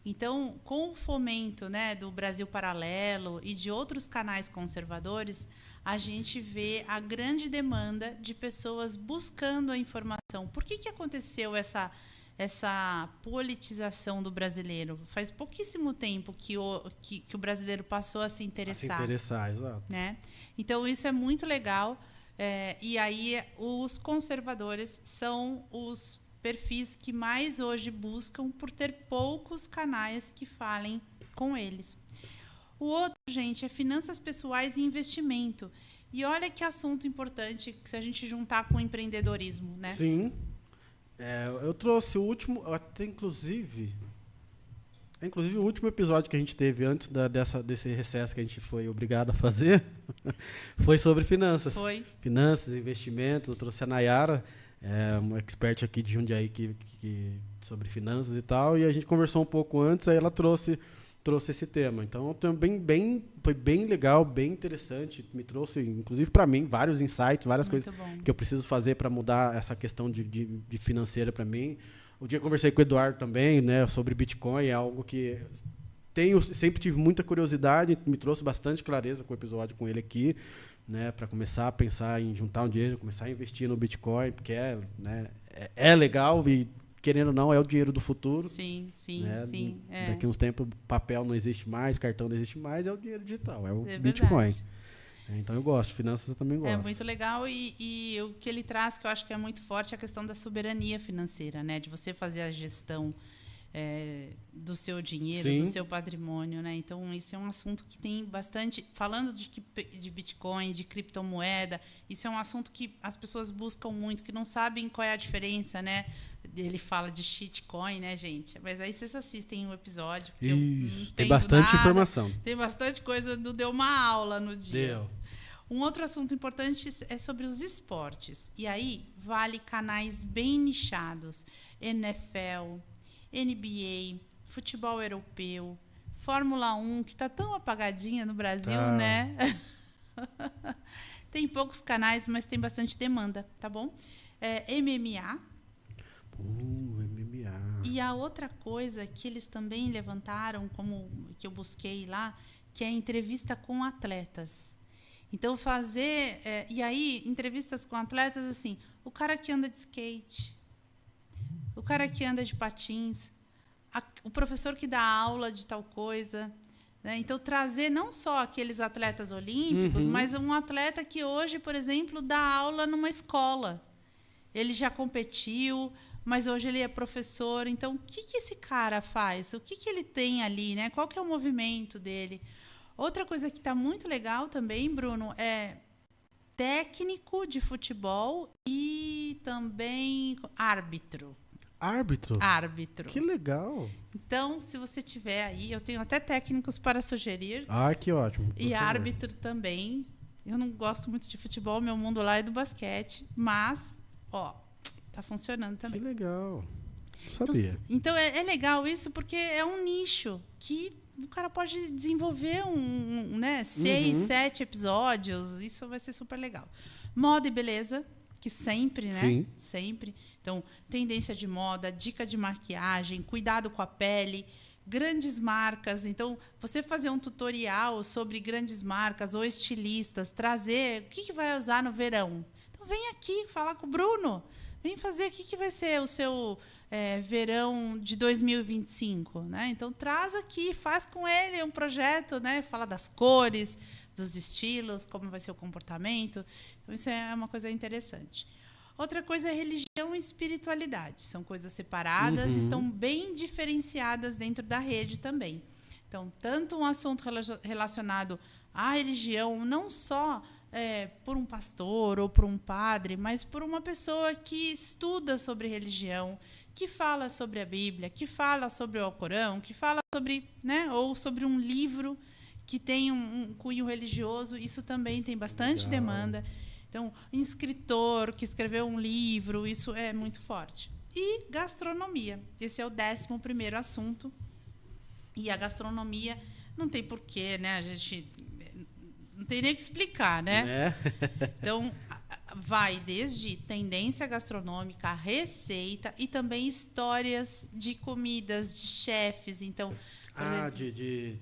Então, com o fomento, né, do Brasil Paralelo e de outros canais conservadores, a gente vê a grande demanda de pessoas buscando a informação. Por que aconteceu essa politização do brasileiro? Faz pouquíssimo tempo que o brasileiro passou a se interessar. Exato. Né? Então, isso é muito legal. E aí, os conservadores são os perfis que mais hoje buscam por ter poucos canais que falem com eles. O outro, gente, é finanças pessoais e investimento. E olha que assunto importante se a gente juntar com o empreendedorismo, né? Sim. Eu trouxe o último, até inclusive o último episódio que a gente teve antes desse recesso que a gente foi obrigado a fazer foi sobre finanças. Foi. Finanças, investimentos. Eu trouxe a Nayara, uma expert aqui de Jundiaí sobre finanças e tal, e a gente conversou um pouco antes, aí ela trouxe esse tema. Então, também foi bem legal, bem interessante. Me trouxe, inclusive para mim, vários insights, várias muito coisas bom. Que eu preciso fazer para mudar essa questão de financeira para mim. O dia que eu conversei com o Eduardo também, né, sobre Bitcoin, é algo que sempre tive muita curiosidade, me trouxe bastante clareza com o episódio com ele aqui, né, para começar a pensar em juntar um dinheiro, começar a investir no Bitcoin, porque é legal e, querendo ou não, é o dinheiro do futuro. Sim. Daqui a uns tempos, papel não existe mais, cartão não existe mais, é o dinheiro digital, é o Bitcoin. Então eu gosto, finanças eu também gosto. É muito legal e o que ele traz, que eu acho que é muito forte, é a questão da soberania financeira, né? De você fazer a gestão do seu dinheiro, Sim. do seu patrimônio, né? Então, esse é um assunto que tem bastante... Falando de Bitcoin, de criptomoeda, isso é um assunto que as pessoas buscam muito, que não sabem qual é a diferença, né? Ele fala de shitcoin, né, gente? Mas aí vocês assistem o episódio. Isso, tem bastante informação. Tem bastante coisa, deu uma aula no dia. Deu. Um outro assunto importante é sobre os esportes. E aí, vale canais bem nichados. NFL... NBA, futebol europeu, Fórmula 1, que está tão apagadinha no Brasil, né? Tem poucos canais, mas tem bastante demanda, tá bom? MMA. MMA. E a outra coisa que eles também levantaram, como que eu busquei lá, que é entrevista com atletas. Então, fazer... e aí, entrevistas com atletas, assim, o cara que anda de skate, o cara que anda de patins, o professor que dá aula de tal coisa, né? Então, trazer não só aqueles atletas olímpicos, mas um atleta que hoje, por exemplo, dá aula numa escola. Ele já competiu, mas hoje ele é professor. Então, o que esse cara faz? O que ele tem ali, né? Qual que é o movimento dele? Outra coisa que está muito legal também, Bruno, é técnico de futebol e também árbitro. Árbitro? Árbitro. Que legal. Então, se você tiver aí, eu tenho até técnicos para sugerir. Ah, que ótimo. E árbitro também. Eu não gosto muito de futebol, meu mundo lá é do basquete, mas, tá funcionando também. Que legal. Sabia. Então é legal isso porque é um nicho que o cara pode desenvolver 6, 7 episódios. Isso vai ser super legal. Moda e beleza, que sempre, né? Sim. Sempre. Então, tendência de moda, dica de maquiagem, cuidado com a pele, grandes marcas. Então, você fazer um tutorial sobre grandes marcas ou estilistas, trazer o que vai usar no verão. Então, vem aqui falar com o Bruno. Vem fazer o que vai ser o seu verão de 2025. Né? Então, traz aqui, faz com ele um projeto, né? Fala das cores, dos estilos, como vai ser o comportamento. Então, isso é uma coisa interessante. Outra coisa é religião e espiritualidade. São coisas separadas, estão bem diferenciadas dentro da rede também. Então, tanto um assunto relacionado à religião, não só por um pastor ou por um padre, mas por uma pessoa que estuda sobre religião, que fala sobre a Bíblia, que fala sobre o Alcorão, que fala sobre, né, ou sobre um livro que tem um cunho religioso. Isso também tem bastante demanda. Então, um escritor que escreveu um livro, isso é muito forte. E gastronomia. Esse é o 11º assunto. E a gastronomia não tem porquê, né? A gente não tem nem o que explicar, né? Então, vai desde tendência gastronômica, receita e também histórias de comidas, de chefes. Então,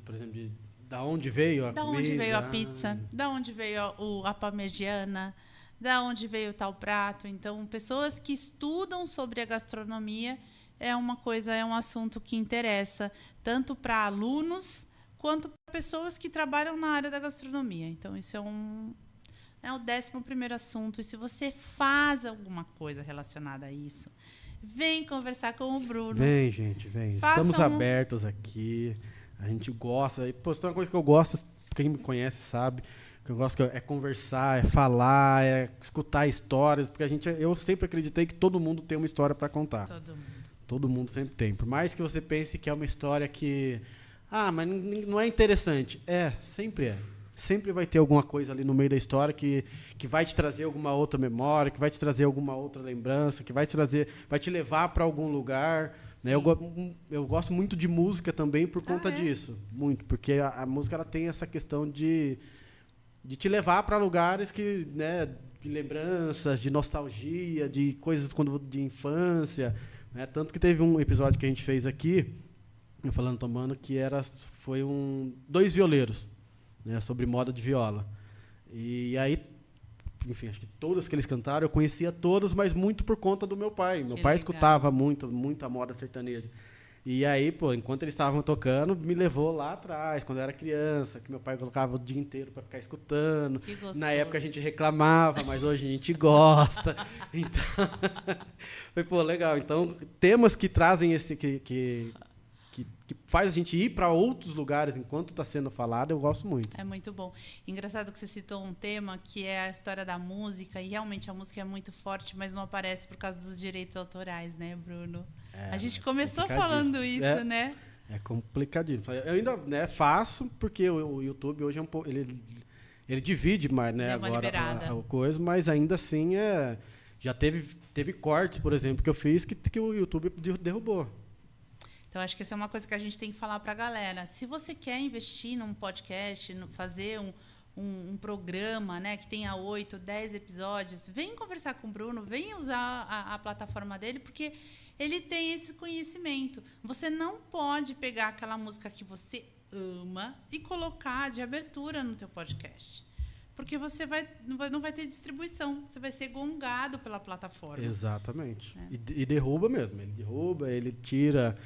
por exemplo, da onde veio a comida? Da onde veio a pizza? Da onde veio a parmegiana? Da onde veio tal prato? Então, pessoas que estudam sobre a gastronomia é um assunto que interessa tanto para alunos quanto para pessoas que trabalham na área da gastronomia. Então, isso é o 11º assunto. E se você faz alguma coisa relacionada a isso, vem conversar com o Bruno. Vem, gente, vem. Estamos abertos aqui. A gente gosta. E, pô, tem uma coisa que eu gosto, quem me conhece sabe, que eu gosto é conversar, é falar, é escutar histórias, porque eu sempre acreditei que todo mundo tem uma história para contar. Todo mundo sempre tem. Por mais que você pense que é uma história que... mas não é interessante. Sempre é. Sempre vai ter alguma coisa ali no meio da história que vai te trazer alguma outra memória, que vai te trazer alguma outra lembrança, que vai te levar para algum lugar. Né? Eu gosto muito de música também por conta disso. Muito, porque a música ela tem essa questão de te levar para lugares que, né, de lembranças, de nostalgia, de coisas de infância. Né? Tanto que teve um episódio que a gente fez aqui, eu falando tomando, que foi 2 violeiros. Né, sobre moda de viola. E aí, enfim, acho que todas que eles cantaram, eu conhecia todas, mas muito por conta do meu pai. Meu pai escutava muita moda sertaneja. E aí, pô, enquanto eles estavam tocando, me levou lá atrás, quando eu era criança, que meu pai colocava o dia inteiro para ficar escutando. Na época a gente reclamava, mas hoje a gente gosta. Então, foi, pô, legal. Então, temas que trazem esse... que faz a gente ir para outros lugares enquanto está sendo falado, eu gosto muito. É muito bom. Engraçado que você citou um tema que é a história da música, e realmente a música é muito forte, mas não aparece por causa dos direitos autorais, né, Bruno? A gente começou falando isso, né? É complicadinho. Eu ainda, né, faço, porque o YouTube hoje é um pouco... Ele divide mais, né, agora a coisa, mas ainda assim já teve cortes, por exemplo, que eu fiz que o YouTube derrubou. Então, acho que essa é uma coisa que a gente tem que falar para a galera. Se você quer investir num podcast, fazer um programa, né, que tenha 8, 10 episódios, vem conversar com o Bruno, vem usar a plataforma dele, porque ele tem esse conhecimento. Você não pode pegar aquela música que você ama e colocar de abertura no teu podcast. Porque você não vai ter distribuição, você vai ser gongado pela plataforma. Exatamente. E derruba mesmo. Ele derruba, ele tira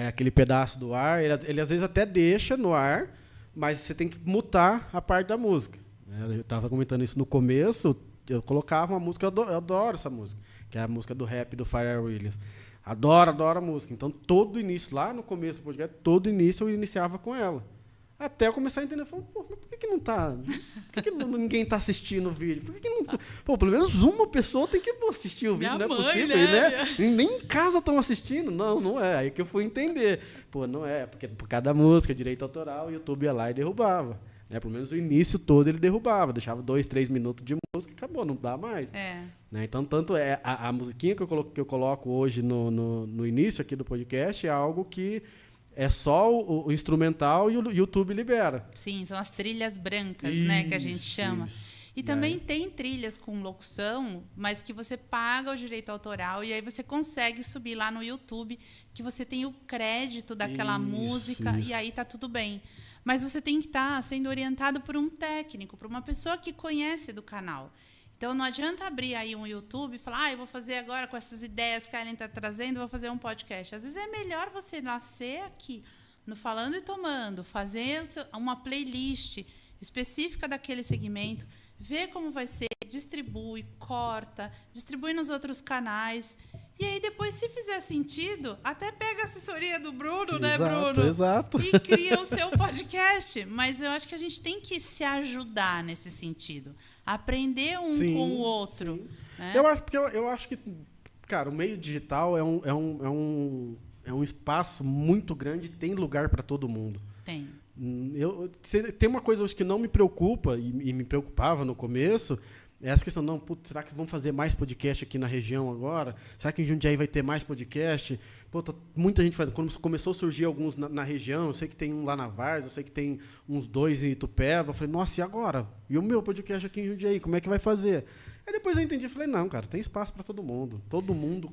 aquele pedaço do ar, ele às vezes até deixa no ar, mas você tem que mutar a parte da música. Eu estava comentando isso no começo, eu colocava uma música, eu adoro essa música, que é a música do rap do Pharrell Williams. Adoro a música. Então, todo início, lá no começo do podcast, todo início eu iniciava com ela. Até eu começar a entender, falei, pô, mas por que não tá? Por que ninguém tá assistindo o vídeo? Por que não tá? Pô, pelo menos uma pessoa tem que assistir o vídeo, Minha não é mãe, possível, né? Nem em casa estão assistindo. Não é. Aí que eu fui entender. Pô, não é, porque por cada música, direito autoral, o YouTube ia lá e derrubava. Né? Pelo menos o início todo ele derrubava, deixava 2, 3 minutos de música e acabou, não dá mais. É. Né? Então, tanto é a musiquinha que eu coloco hoje no início aqui do podcast é algo que é só o instrumental e o YouTube libera. Sim, são as trilhas brancas, né, que a gente chama. Isso. E também tem trilhas com locução, mas que você paga o direito autoral e aí você consegue subir lá no YouTube, que você tem o crédito daquela música e aí tá tudo bem. Mas você tem que estar sendo orientado por um técnico, por uma pessoa que conhece do canal. Então, não adianta abrir aí um YouTube e falar, eu vou fazer agora com essas ideias que a Ellen está trazendo, vou fazer um podcast. Às vezes é melhor você nascer aqui, no Falando e Tomando, fazer uma playlist específica daquele segmento, ver como vai ser, distribui, corta, distribui nos outros canais. E aí, depois, se fizer sentido, até pega a assessoria do Bruno, né, Bruno? Exato. E cria o seu podcast. Mas eu acho que a gente tem que se ajudar nesse sentido. Aprender um com o outro. Né? Eu acho que, cara, o meio digital é um espaço muito grande, tem lugar para todo mundo. Tem. Tem uma coisa hoje que não me preocupa, e me preocupava no começo, é essa questão, será que vamos fazer mais podcast aqui na região agora? Será que em Jundiaí vai ter mais podcast? Pô, muita gente faz. Quando começou a surgir alguns na região, eu sei que tem um lá na Várzea, eu sei que tem uns 2 em Itupeva. Eu falei, nossa, e agora? E o meu podcast aqui em Jundiaí, como é que vai fazer? Aí depois eu entendi, falei, não, cara, tem espaço para todo mundo. Todo mundo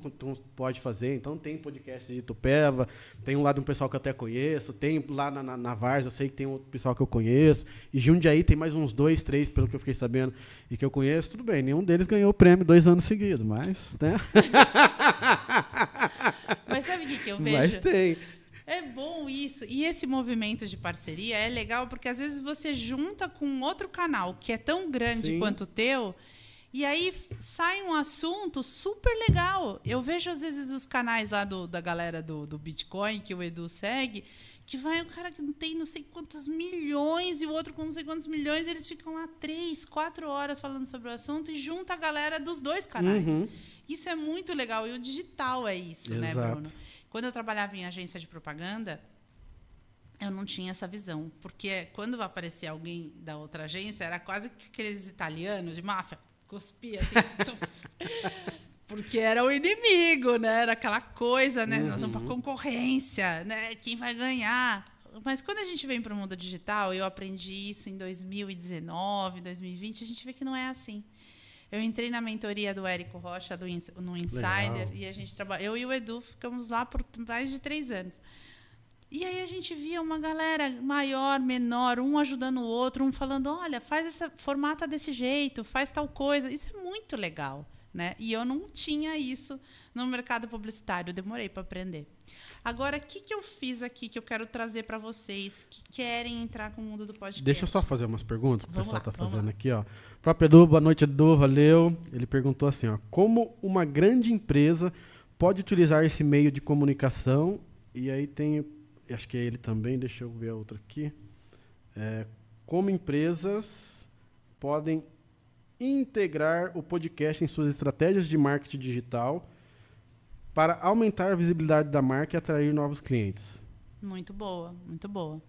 pode fazer. Então tem podcast de Itupeva, tem um lá de um pessoal que eu até conheço, tem lá na Várzea, eu sei que tem outro pessoal que eu conheço. E Jundiaí tem mais uns 2, 3, pelo que eu fiquei sabendo, e que eu conheço. Tudo bem, nenhum deles ganhou o prêmio 2 anos seguidos, mas... Né? Mas sabe o que eu vejo? Mas tem. É bom isso. E esse movimento de parceria é legal porque às vezes você junta com outro canal que é tão grande quanto o teu e aí sai um assunto super legal. Eu vejo às vezes os canais lá da galera do Bitcoin que o Edu segue, que vai o cara que não tem não sei quantos milhões e o outro com não sei quantos milhões, eles ficam lá 3, 4 horas falando sobre o assunto e junta a galera dos dois canais. Uhum. Isso é muito legal. E o digital é isso, né, Bruno? Quando eu trabalhava em agência de propaganda, eu não tinha essa visão. Porque quando aparecia alguém da outra agência, era quase que aqueles italianos de máfia, cuspia assim. Porque era o inimigo, né? Era aquela coisa, né? Nós vamos para concorrência, né? Quem vai ganhar? Mas quando a gente vem para o mundo digital, eu aprendi isso em 2019, 2020, a gente vê que não é assim. Eu entrei na mentoria do Érico Rocha no Insider. Legal. E a gente eu e o Edu ficamos lá por mais de 3 anos. E aí a gente via uma galera maior, menor, um ajudando o outro, um falando, olha, formata desse jeito, faz tal coisa. Isso é muito legal, né? E eu não tinha isso no mercado publicitário, eu demorei para aprender. Agora, o que eu fiz aqui que eu quero trazer para vocês que querem entrar com o mundo do podcast? Deixa eu só fazer umas perguntas que o pessoal está fazendo lá. aqui. Ó. O próprio Edu, boa noite, Edu, valeu. Ele perguntou assim, ó, como uma grande empresa pode utilizar esse meio de comunicação? E aí tem, acho que é ele também, deixa eu ver a outra aqui. Como empresas podem integrar o podcast em suas estratégias de marketing digital para aumentar a visibilidade da marca e atrair novos clientes? Muito boa, muito boa.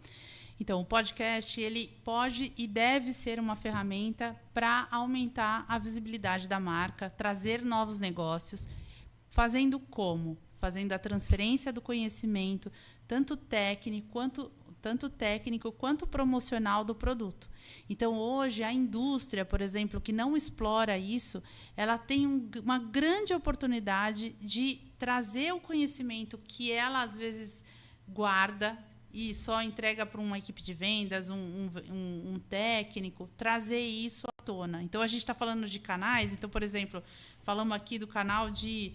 Então, o podcast ele pode e deve ser uma ferramenta para aumentar a visibilidade da marca, trazer novos negócios, fazendo como? Fazendo a transferência do conhecimento, tanto técnico quanto promocional do produto. Então, hoje, a indústria, por exemplo, que não explora isso, ela tem uma grande oportunidade de trazer o conhecimento que ela, às vezes, guarda e só entrega para uma equipe de vendas, um técnico, trazer isso à tona. Então, a gente está falando de canais. Então, por exemplo, falamos aqui do canal de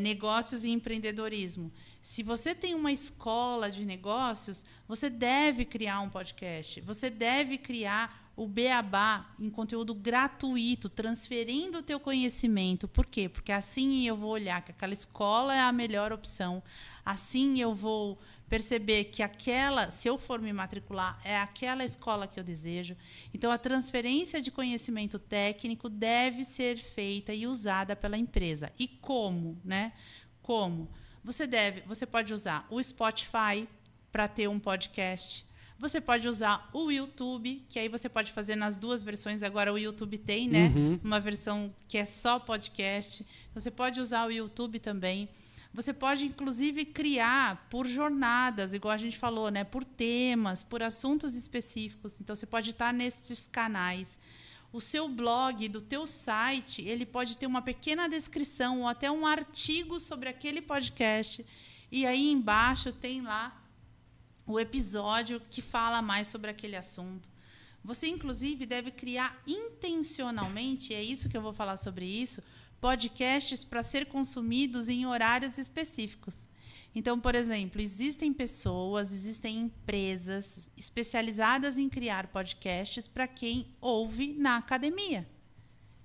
negócios e empreendedorismo. Se você tem uma escola de negócios, você deve criar um podcast. Você deve criar o Beabá em conteúdo gratuito, transferindo o teu conhecimento. Por quê? Porque assim eu vou olhar que aquela escola é a melhor opção. Assim eu vou perceber que se eu for me matricular, é aquela escola que eu desejo. Então, a transferência de conhecimento técnico deve ser feita e usada pela empresa. E como, né? Como? Você pode usar o Spotify para ter um podcast. Você pode usar o YouTube, que aí você pode fazer nas duas versões. Agora o YouTube tem, né? Uma versão que é só podcast. Você pode usar o YouTube também. Você pode, inclusive, criar por jornadas, igual a gente falou, né? Por temas, por assuntos específicos. Então, você pode estar nesses canais. O seu blog do teu site, ele pode ter uma pequena descrição ou até um artigo sobre aquele podcast. E aí embaixo tem lá o episódio que fala mais sobre aquele assunto. Você, inclusive, deve criar intencionalmente, e é isso que eu vou falar sobre isso, podcasts para ser consumidos em horários específicos. Então, por exemplo, existem pessoas, existem empresas especializadas em criar podcasts para quem ouve na academia.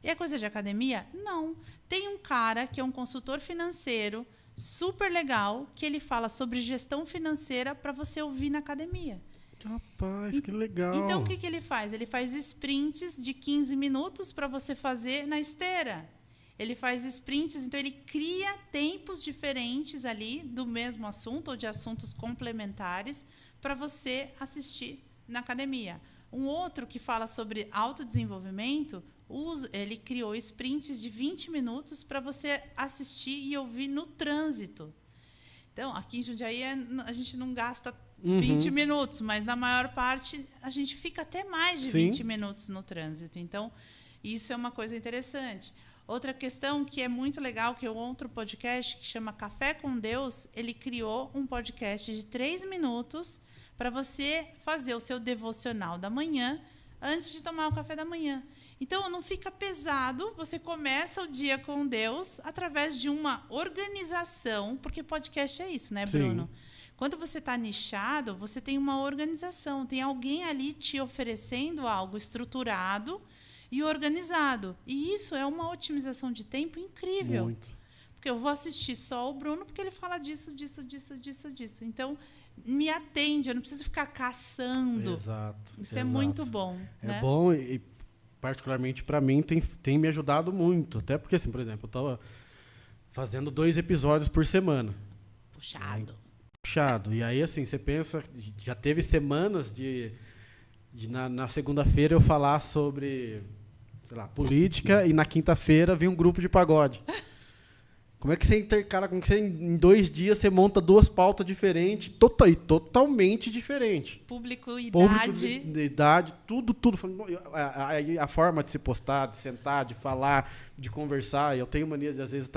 E é coisa de academia? Não. Tem um cara que é um consultor financeiro super legal, que ele fala sobre gestão financeira para você ouvir na academia. Rapaz, que legal. Então, o que ele faz? Ele faz sprints de 15 minutos para você fazer na esteira. Ele faz sprints, então ele cria tempos diferentes ali do mesmo assunto ou de assuntos complementares para você assistir na academia. Um outro que fala sobre autodesenvolvimento, ele criou sprints de 20 minutos para você assistir e ouvir no trânsito. Então, aqui em Jundiaí a gente não gasta 20 minutos, mas na maior parte a gente fica até mais de 20 minutos no trânsito. Então, isso é uma coisa interessante. Outra questão que é muito legal, que é outro podcast que chama Café com Deus, ele criou um podcast de 3 minutos para você fazer o seu devocional da manhã antes de tomar o café da manhã. Então, não fica pesado, você começa o dia com Deus através de uma organização, porque podcast é isso, né, Bruno? Sim. Quando você está nichado, você tem uma organização, tem alguém ali te oferecendo algo estruturado e organizado. E isso é uma otimização de tempo incrível. Muito. Porque eu vou assistir só o Bruno, porque ele fala disso. Então, me atende, eu não preciso ficar caçando. Exato. Isso é muito bom. É, né? bom e, particularmente para mim, tem me ajudado muito. Até porque, assim, por exemplo, eu estava fazendo 2 episódios por semana. Puxado. E aí, assim, você pensa, já teve semanas de na segunda-feira eu falar sobre, sei lá, política e na quinta-feira vem um grupo de pagode. Como é que você intercala, como que você, em 2 dias você monta 2 pautas diferentes, totalmente diferentes. Público, idade, tudo. A forma de se postar, de sentar, de falar, de conversar. Eu tenho mania de, às vezes,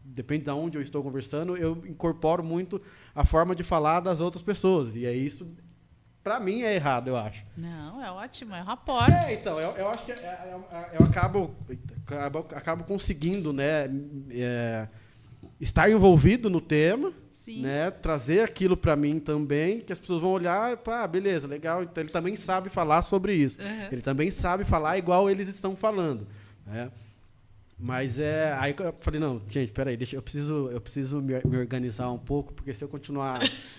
depende de onde eu estou conversando, eu incorporo muito a forma de falar das outras pessoas. E aí isso, pra mim, é errado, eu acho. Não, é ótimo, é rapport. Então, eu acho que eu acabo conseguindo, né, estar envolvido no tema, né, trazer aquilo pra mim também, que as pessoas vão olhar e, pá, beleza, legal. Então, ele também sabe falar sobre isso. Ele também sabe falar igual eles estão falando, né? Mas aí eu falei, não, gente, peraí, eu preciso me organizar um pouco, porque se eu continuar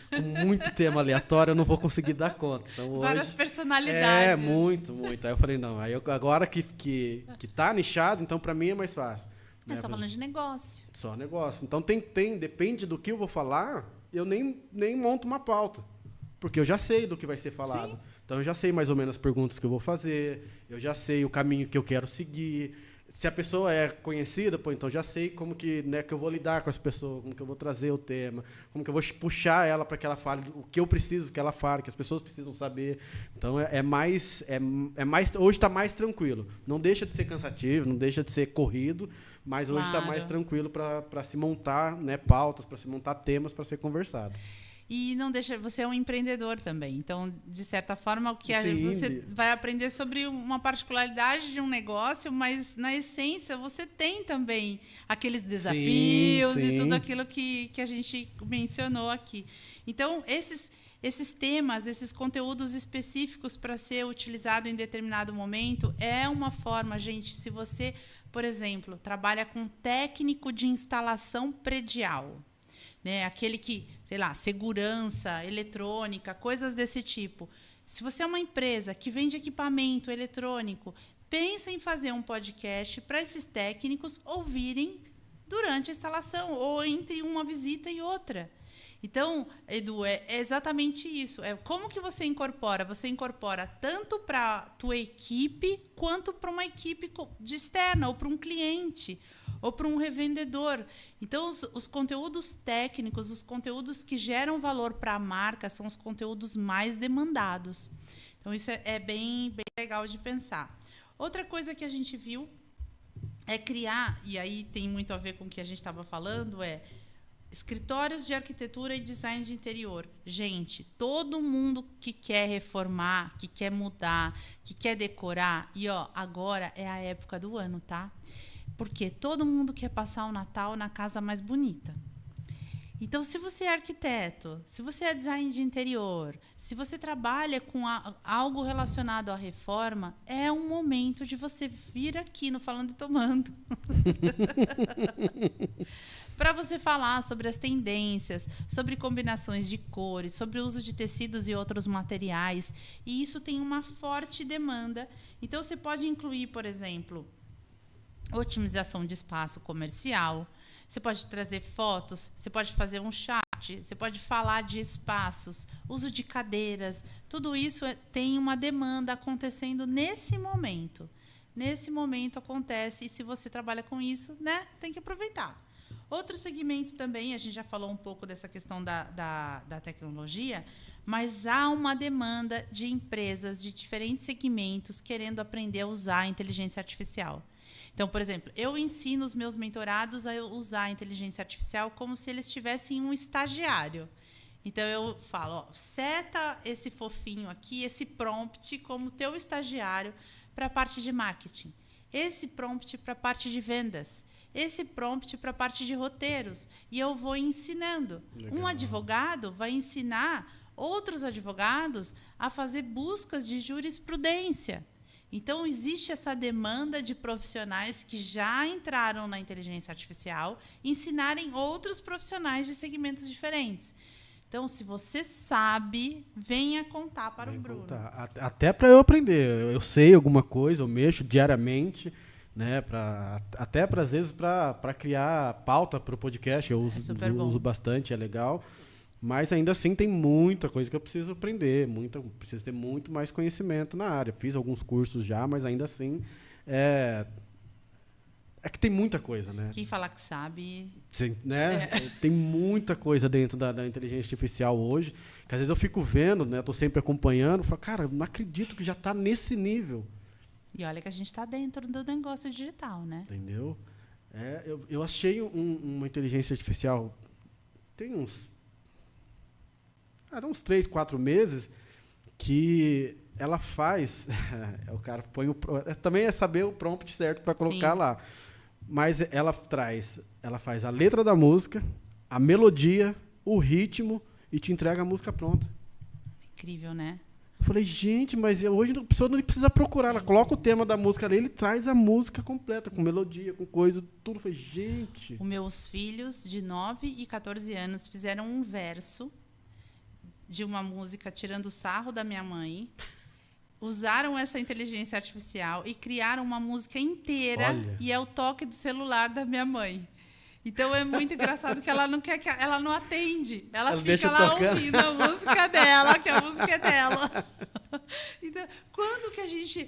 com muito tema aleatório, eu não vou conseguir dar conta. Então, várias personalidades. Muito. Aí eu falei, não, agora que tá nichado, então para mim é mais fácil. Mas você tá falando de negócio. Só negócio. Então depende do que eu vou falar, eu nem monto uma pauta. Porque eu já sei do que vai ser falado. Sim. Então eu já sei mais ou menos as perguntas que eu vou fazer, eu já sei o caminho que eu quero seguir. Se a pessoa é conhecida, então já sei como que, né, que eu vou lidar com essa pessoa, como que eu vou trazer o tema, como que eu vou puxar ela para que ela fale o que eu preciso que ela fale, que as pessoas precisam saber. Então hoje está mais tranquilo. Não deixa de ser cansativo, não deixa de ser corrido, mas hoje está mais tranquilo para se montar, né, pautas, para se montar temas para ser conversado. E não deixa, você é um empreendedor também. Então, de certa forma, Sim, você vai aprender sobre uma particularidade de um negócio, mas na essência você tem também aqueles desafios sim. e tudo aquilo que a gente mencionou aqui. Então, esses temas, esses conteúdos específicos para ser utilizado em determinado momento, é uma forma, gente, se você, por exemplo, trabalha com técnico de instalação predial, né? Aquele que, sei lá, segurança, eletrônica, coisas desse tipo. Se você é uma empresa que vende equipamento eletrônico, pensa em fazer um podcast para esses técnicos ouvirem durante a instalação ou entre uma visita e outra. Então, Edu, é exatamente isso. É como que você incorpora? Você incorpora tanto para a tua equipe quanto para uma equipe de externa ou para um cliente ou para um revendedor. Então, os conteúdos técnicos, os conteúdos que geram valor para a marca são os conteúdos mais demandados. Então, isso é bem legal de pensar. Outra coisa que a gente viu é criar, e aí tem muito a ver com o que a gente estava falando, escritórios de arquitetura e design de interior. Gente, todo mundo que quer reformar, que quer mudar, que quer decorar, e agora é a época do ano, tá? Porque todo mundo quer passar o Natal na casa mais bonita. Então, se você é arquiteto, se você é design de interior, se você trabalha com algo relacionado à reforma, é um momento de você vir aqui no Falando e Tomando. Para você falar sobre as tendências, sobre combinações de cores, sobre o uso de tecidos e outros materiais. E isso tem uma forte demanda. Então, você pode incluir, por exemplo, otimização de espaço comercial. Você pode trazer fotos, você pode fazer um chat, você pode falar de espaços, uso de cadeiras. Tudo isso tem uma demanda acontecendo nesse momento. Nesse momento acontece, e se você trabalha com isso, né, tem que aproveitar. Outro segmento também, a gente já falou um pouco dessa questão da tecnologia, mas há uma demanda de empresas de diferentes segmentos querendo aprender a usar a inteligência artificial. Então, por exemplo, eu ensino os meus mentorados a usar a inteligência artificial como se eles tivessem um estagiário. Então, eu falo, seta esse fofinho aqui, esse prompt como teu estagiário para a parte de marketing. Esse prompt para a parte de vendas. Esse prompt para a parte de roteiros. E eu vou ensinando. Legal. Um advogado vai ensinar outros advogados a fazer buscas de jurisprudência. Então, existe essa demanda de profissionais que já entraram na inteligência artificial ensinarem outros profissionais de segmentos diferentes. Então, se você sabe, venha contar para o Bruno. Até para eu aprender. Eu sei alguma coisa, eu mexo diariamente, né? Até às vezes para criar pauta para o podcast. Eu uso bastante, é legal. Mas ainda assim tem muita coisa que eu preciso aprender, preciso ter muito mais conhecimento na área. Fiz alguns cursos já, mas ainda assim é que tem muita coisa, né? Quem falar que sabe... Sim, né? Tem muita coisa dentro da inteligência artificial hoje, que às vezes eu fico vendo, né? Estou sempre acompanhando, falo, cara, não acredito que já está nesse nível. E olha que a gente está dentro do negócio digital, né? Entendeu? Eu achei uma inteligência artificial, tem uns 3, 4 meses, que ela faz... o cara põe também é saber o prompt certo para colocar lá. Mas ela faz a letra da música, a melodia, o ritmo e te entrega a música pronta. Incrível, né? Eu falei, gente, mas hoje a pessoa não precisa procurar. Ela coloca o tema da música ali, ele traz a música completa, com melodia, com coisa, tudo. Eu falei, gente... Os meus filhos de 9 e 14 anos fizeram um verso de uma música tirando sarro da minha mãe, usaram essa inteligência artificial e criaram uma música inteira. Olha. E é o toque do celular da minha mãe. Então é muito engraçado que ela não quer que ela não atende. Ela fica lá ouvindo a música dela, que a música é dela. Então, quando que a gente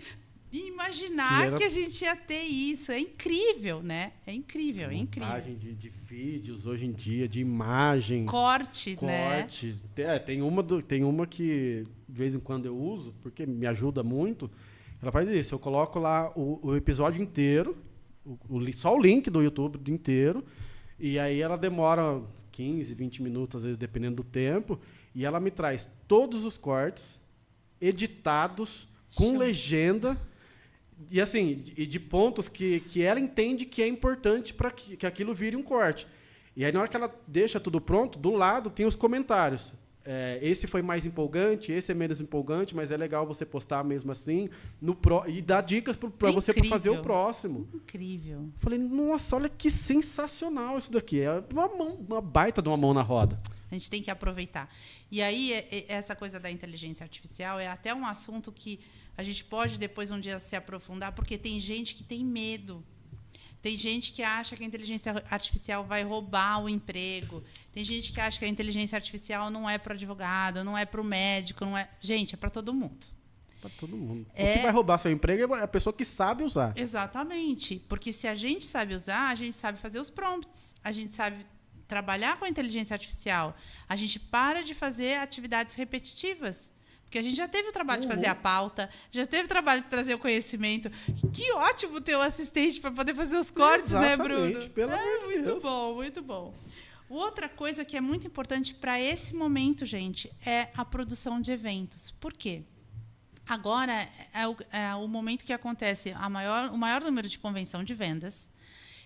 imaginar que a gente ia ter isso? É incrível, né? É incrível, é incrível. Montagem de vídeos hoje em dia, de imagens. Corte, né? Tem uma que de vez em quando eu uso, porque me ajuda muito. Ela faz isso, eu coloco lá o episódio inteiro, só o link do YouTube inteiro, e aí ela demora 15, 20 minutos, às vezes, dependendo do tempo, e ela me traz todos os cortes, editados, com legenda, e assim, e de pontos que ela entende que é importante para que aquilo vire um corte. E aí, na hora que ela deixa tudo pronto, do lado tem os comentários. Esse foi mais empolgante, esse é menos empolgante, mas é legal você postar mesmo assim, e dar dicas para você fazer o próximo. Incrível. Falei, nossa, olha que sensacional isso daqui. É uma baita de uma mão na roda. A gente tem que aproveitar. E aí, essa coisa da inteligência artificial é até um assunto que a gente pode depois um dia se aprofundar, porque tem gente que tem medo. Tem gente que acha que a inteligência artificial vai roubar o emprego. Tem gente que acha que a inteligência artificial não é para o advogado, não é para o médico, não é... Gente, é para todo mundo. Para todo mundo. O que vai roubar seu emprego é a pessoa que sabe usar. Exatamente. Porque se a gente sabe usar, a gente sabe fazer os prompts. A gente sabe trabalhar com a inteligência artificial. A gente para de fazer atividades repetitivas. Porque a gente já teve o trabalho de fazer a pauta, já teve o trabalho de trazer o conhecimento. Que ótimo ter um assistente para poder fazer os cortes, né, Bruno? Pelo amor de muito Deus. bom, muito bom. Outra coisa que é muito importante para esse momento, gente, é a produção de eventos. Por quê? Agora é o momento que acontece o maior número de convenção de vendas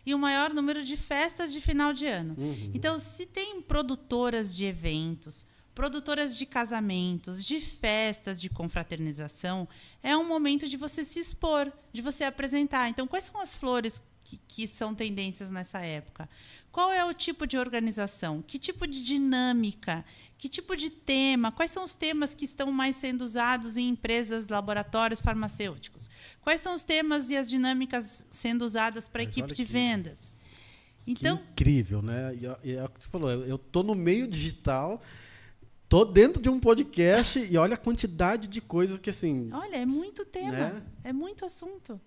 e o maior número de festas de final de ano. Então, se tem produtoras de eventos, produtoras de casamentos, de festas de confraternização, é um momento de você se expor, de você apresentar. Então, quais são as flores que são tendências nessa época? Qual é o tipo de organização? Que tipo de dinâmica? Que tipo de tema? Quais são os temas que estão mais sendo usados em empresas, laboratórios farmacêuticos? Quais são os temas e as dinâmicas sendo usadas para a equipe de vendas? Então, que incrível, né? E é o que você falou, eu estou no meio digital, tô dentro de um podcast e olha a quantidade de coisas que, assim... Olha, é muito tema, né? É muito assunto.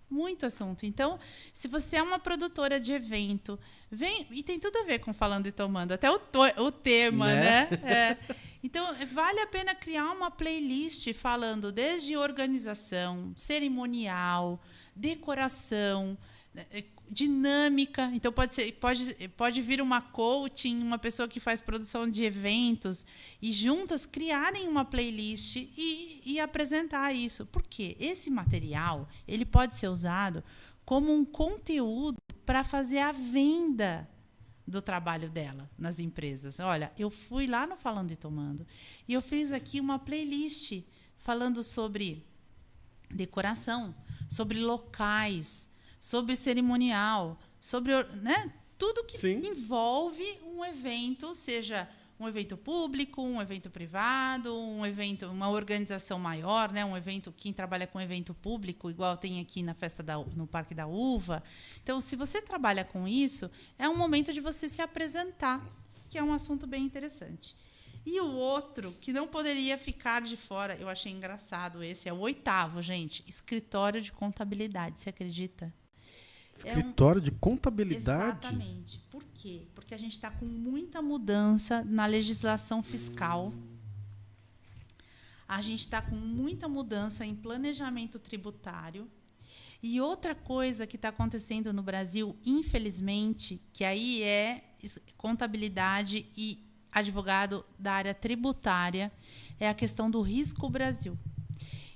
Muito assunto. Então, se você é uma produtora de evento, vem... E tem tudo a ver com Falando e Tomando, até o tema, né? Então, vale a pena criar uma playlist falando desde organização, cerimonial, decoração, dinâmica. Então, pode vir uma coaching, uma pessoa que faz produção de eventos, e juntas criarem uma playlist e apresentar isso. Por quê? Esse material ele pode ser usado como um conteúdo para fazer a venda do trabalho dela nas empresas. Olha, eu fui lá no Falando e Tomando e eu fiz aqui uma playlist falando sobre decoração, sobre locais, sobre cerimonial, sobre, né, tudo que envolve um evento, seja um evento público, um evento privado, uma organização maior, né, um evento, quem trabalha com evento público, igual tem aqui na festa no Parque da Uva. Então, se você trabalha com isso, é um momento de você se apresentar, que é um assunto bem interessante. E o outro, que não poderia ficar de fora, eu achei engraçado esse, é o 8º, gente, escritório de contabilidade, você acredita? Escritório de contabilidade? Exatamente. Por quê? Porque a gente está com muita mudança na legislação fiscal. A gente está com muita mudança em planejamento tributário. E outra coisa que está acontecendo no Brasil, infelizmente, que aí é contabilidade e advogado da área tributária, é a questão do Risco Brasil.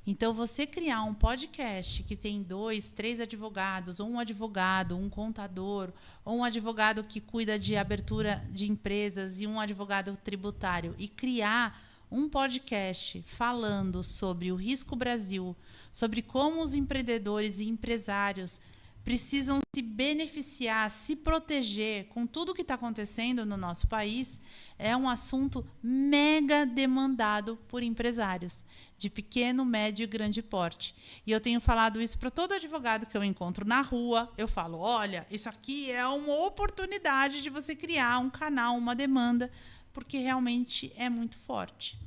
Então, você criar um podcast que tem 2, 3 advogados, ou um advogado, um contador, ou um advogado que cuida de abertura de empresas e um advogado tributário, e criar um podcast falando sobre o Risco Brasil, sobre como os empreendedores e empresários precisam se beneficiar, se proteger com tudo que está acontecendo no nosso país, é um assunto mega demandado por empresários de pequeno, médio e grande porte. E eu tenho falado isso para todo advogado que eu encontro na rua. Eu falo, olha, isso aqui é uma oportunidade de você criar um canal, uma demanda, porque realmente é muito forte.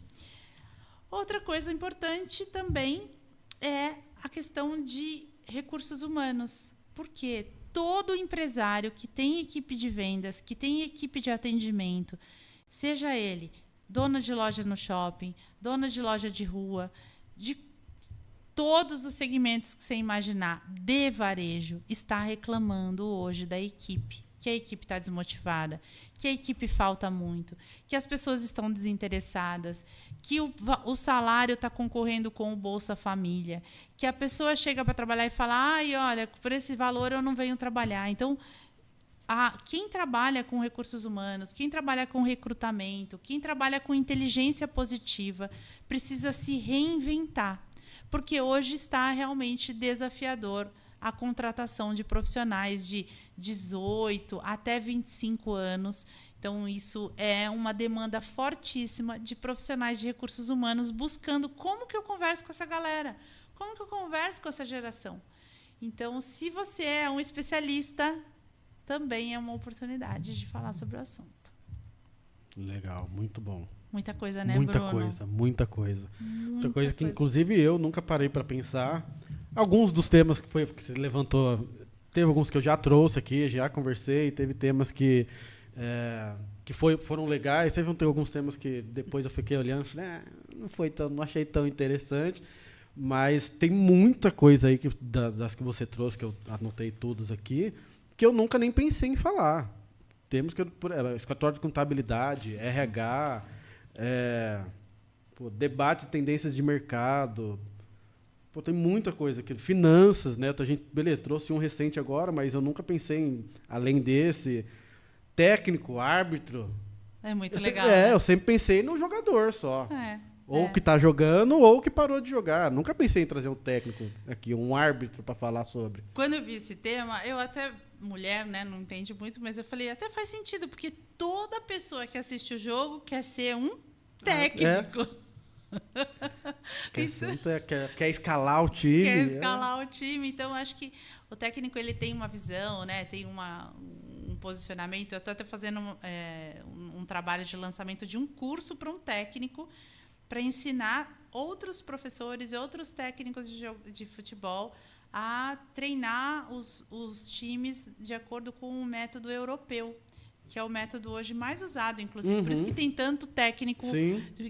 Outra coisa importante também é a questão de recursos humanos. Porque todo empresário que tem equipe de vendas, que tem equipe de atendimento, seja ele dono de loja no shopping, dono de loja de rua, de todos os segmentos que você imaginar de varejo, está reclamando hoje da equipe que a equipe está desmotivada, que a equipe falta muito, que as pessoas estão desinteressadas, que o salário está concorrendo com o Bolsa Família, que a pessoa chega para trabalhar e fala, ai, olha, por esse valor eu não venho trabalhar. Então, quem trabalha com recursos humanos, quem trabalha com recrutamento, quem trabalha com inteligência positiva, precisa se reinventar, porque hoje está realmente desafiador a contratação de profissionais de 18 até 25 anos. Então, isso é uma demanda fortíssima de profissionais de recursos humanos buscando como que eu converso com essa galera, como que eu converso com essa geração. Então, se você é um especialista, também é uma oportunidade de falar sobre o assunto. Legal, muito bom. Muita coisa, né, muita Bruno? Muita coisa. Muita coisa que, coisa. inclusive, eu nunca parei para pensar. Alguns dos temas que você levantou, teve alguns que eu já trouxe aqui, já conversei, teve temas que foram legais, teve alguns temas que depois eu fiquei olhando e falei, não achei tão interessante, mas tem muita coisa aí das que você trouxe, que eu anotei todos aqui, que eu nunca nem pensei em falar. Temos que escritório de contabilidade, RH, debate de tendências de mercado. Tem muita coisa aqui. Finanças, né? A gente, beleza, trouxe um recente agora, mas eu nunca pensei em, além desse, técnico, árbitro. É muito legal. Eu sempre pensei no jogador só. Ou que está jogando, ou que parou de jogar. Nunca pensei em trazer um técnico aqui, um árbitro para falar sobre. Quando eu vi esse tema, eu até, mulher, né, não entende muito, mas eu falei, até faz sentido, porque toda pessoa que assiste o jogo quer ser um técnico. Quer escalar o time. Quer escalar o time. Então, acho que o técnico ele tem uma visão, né? Tem um posicionamento. Eu estou até fazendo um trabalho de lançamento de um curso para um técnico para ensinar outros professores e outros técnicos de futebol a treinar os times de acordo com o método europeu, que é o método hoje mais usado, inclusive. Por isso que tem tanto técnico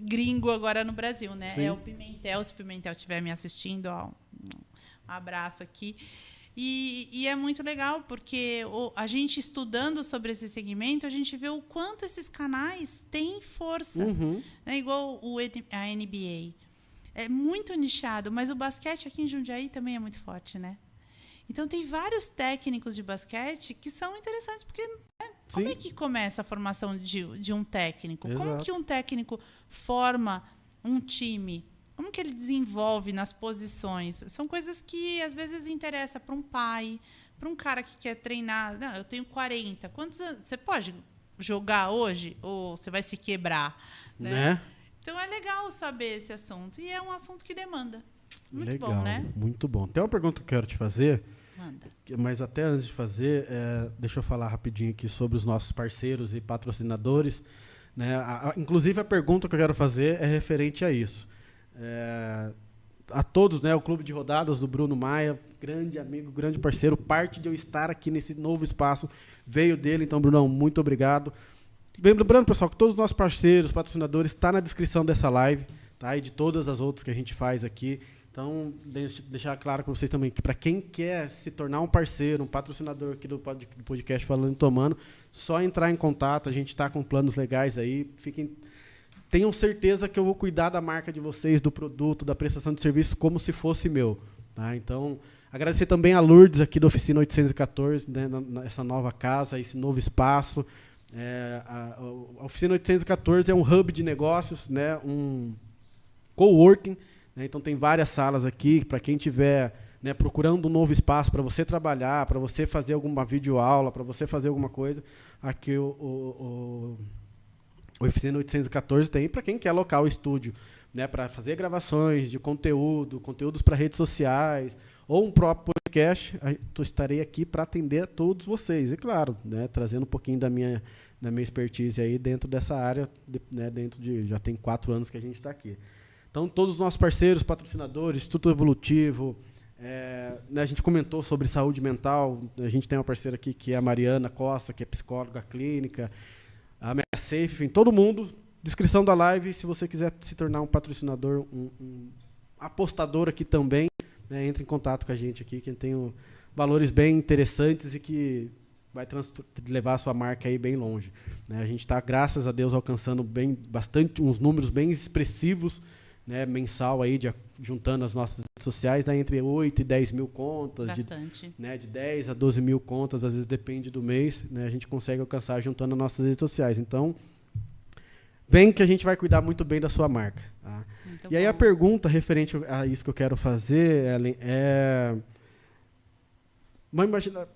gringo agora no Brasil, né? Sim. É o Pimentel. Se o Pimentel estiver me assistindo, ó, um abraço aqui. E é muito legal, porque a gente estudando sobre esse segmento, a gente vê o quanto esses canais têm força. Né? Igual a NBA. É muito nichado, mas o basquete aqui em Jundiaí também é muito forte, né? Então, tem vários técnicos de basquete que são interessantes, porque como é que começa a formação de um técnico? Exato. Como que um técnico forma um time? Como que ele desenvolve nas posições? São coisas que, às vezes, interessam para um pai, para um cara que quer treinar. Não, eu tenho 40. Quantos anos? Você pode jogar hoje ou você vai se quebrar? Né? Então, é legal saber esse assunto. E é um assunto que demanda. Muito legal, bom, né? Muito bom. Tem uma pergunta que eu quero te fazer. Manda. Mas até antes de fazer, deixa eu falar rapidinho aqui sobre os nossos parceiros e patrocinadores. Né? Inclusive, a pergunta que eu quero fazer é referente a isso. A todos, né, o Clube de Rodadas do Bruno Maia, grande amigo, grande parceiro, parte de eu estar aqui nesse novo espaço, veio dele. Então, Brunão, muito obrigado. Lembrando, pessoal, que todos os nossos parceiros, patrocinadores, está na descrição dessa live, tá? E de todas as outras que a gente faz aqui. Então, deixar claro para vocês também que para quem quer se tornar um parceiro, um patrocinador aqui do podcast Falando e Tomando, só entrar em contato. A gente está com planos legais aí. Tenham certeza que eu vou cuidar da marca de vocês, do produto, da prestação de serviço, como se fosse meu. Tá? Então, agradecer também a Lourdes aqui da Oficina 814, né, nessa nova casa, esse novo espaço. A Oficina 814 é um hub de negócios, né, um coworking. Então, tem várias salas aqui para quem estiver, né, procurando um novo espaço para você trabalhar, para você fazer alguma videoaula, para você fazer alguma coisa. Aqui o Oficina 814 tem para quem quer alocar o estúdio, né, para fazer gravações de conteúdos para redes sociais ou um próprio podcast. Eu estarei aqui para atender a todos vocês. E, claro, né, trazendo um pouquinho da minha expertise aí dentro dessa área, né, já tem 4 anos que a gente está aqui. Então, todos os nossos parceiros, patrocinadores, Instituto Evolutivo, né, a gente comentou sobre saúde mental. A gente tem uma parceira aqui que é a Mariana Costa, que é psicóloga clínica, a MediaSafe, enfim, todo mundo. Descrição da live, se você quiser se tornar um patrocinador, um apostador aqui também, né, entre em contato com a gente aqui, que tem valores bem interessantes e que vai levar a sua marca aí bem longe. Né? A gente está, graças a Deus, alcançando uns números bem expressivos, né, mensal, aí, juntando as nossas redes sociais, dá entre 8 e 10 mil contas. Bastante. De 10 a 12 mil contas, às vezes depende do mês, né, a gente consegue alcançar juntando as nossas redes sociais. Então, vem que a gente vai cuidar muito bem da sua marca. Tá? E aí a pergunta referente a isso que eu quero fazer, Ellen, mas imagina,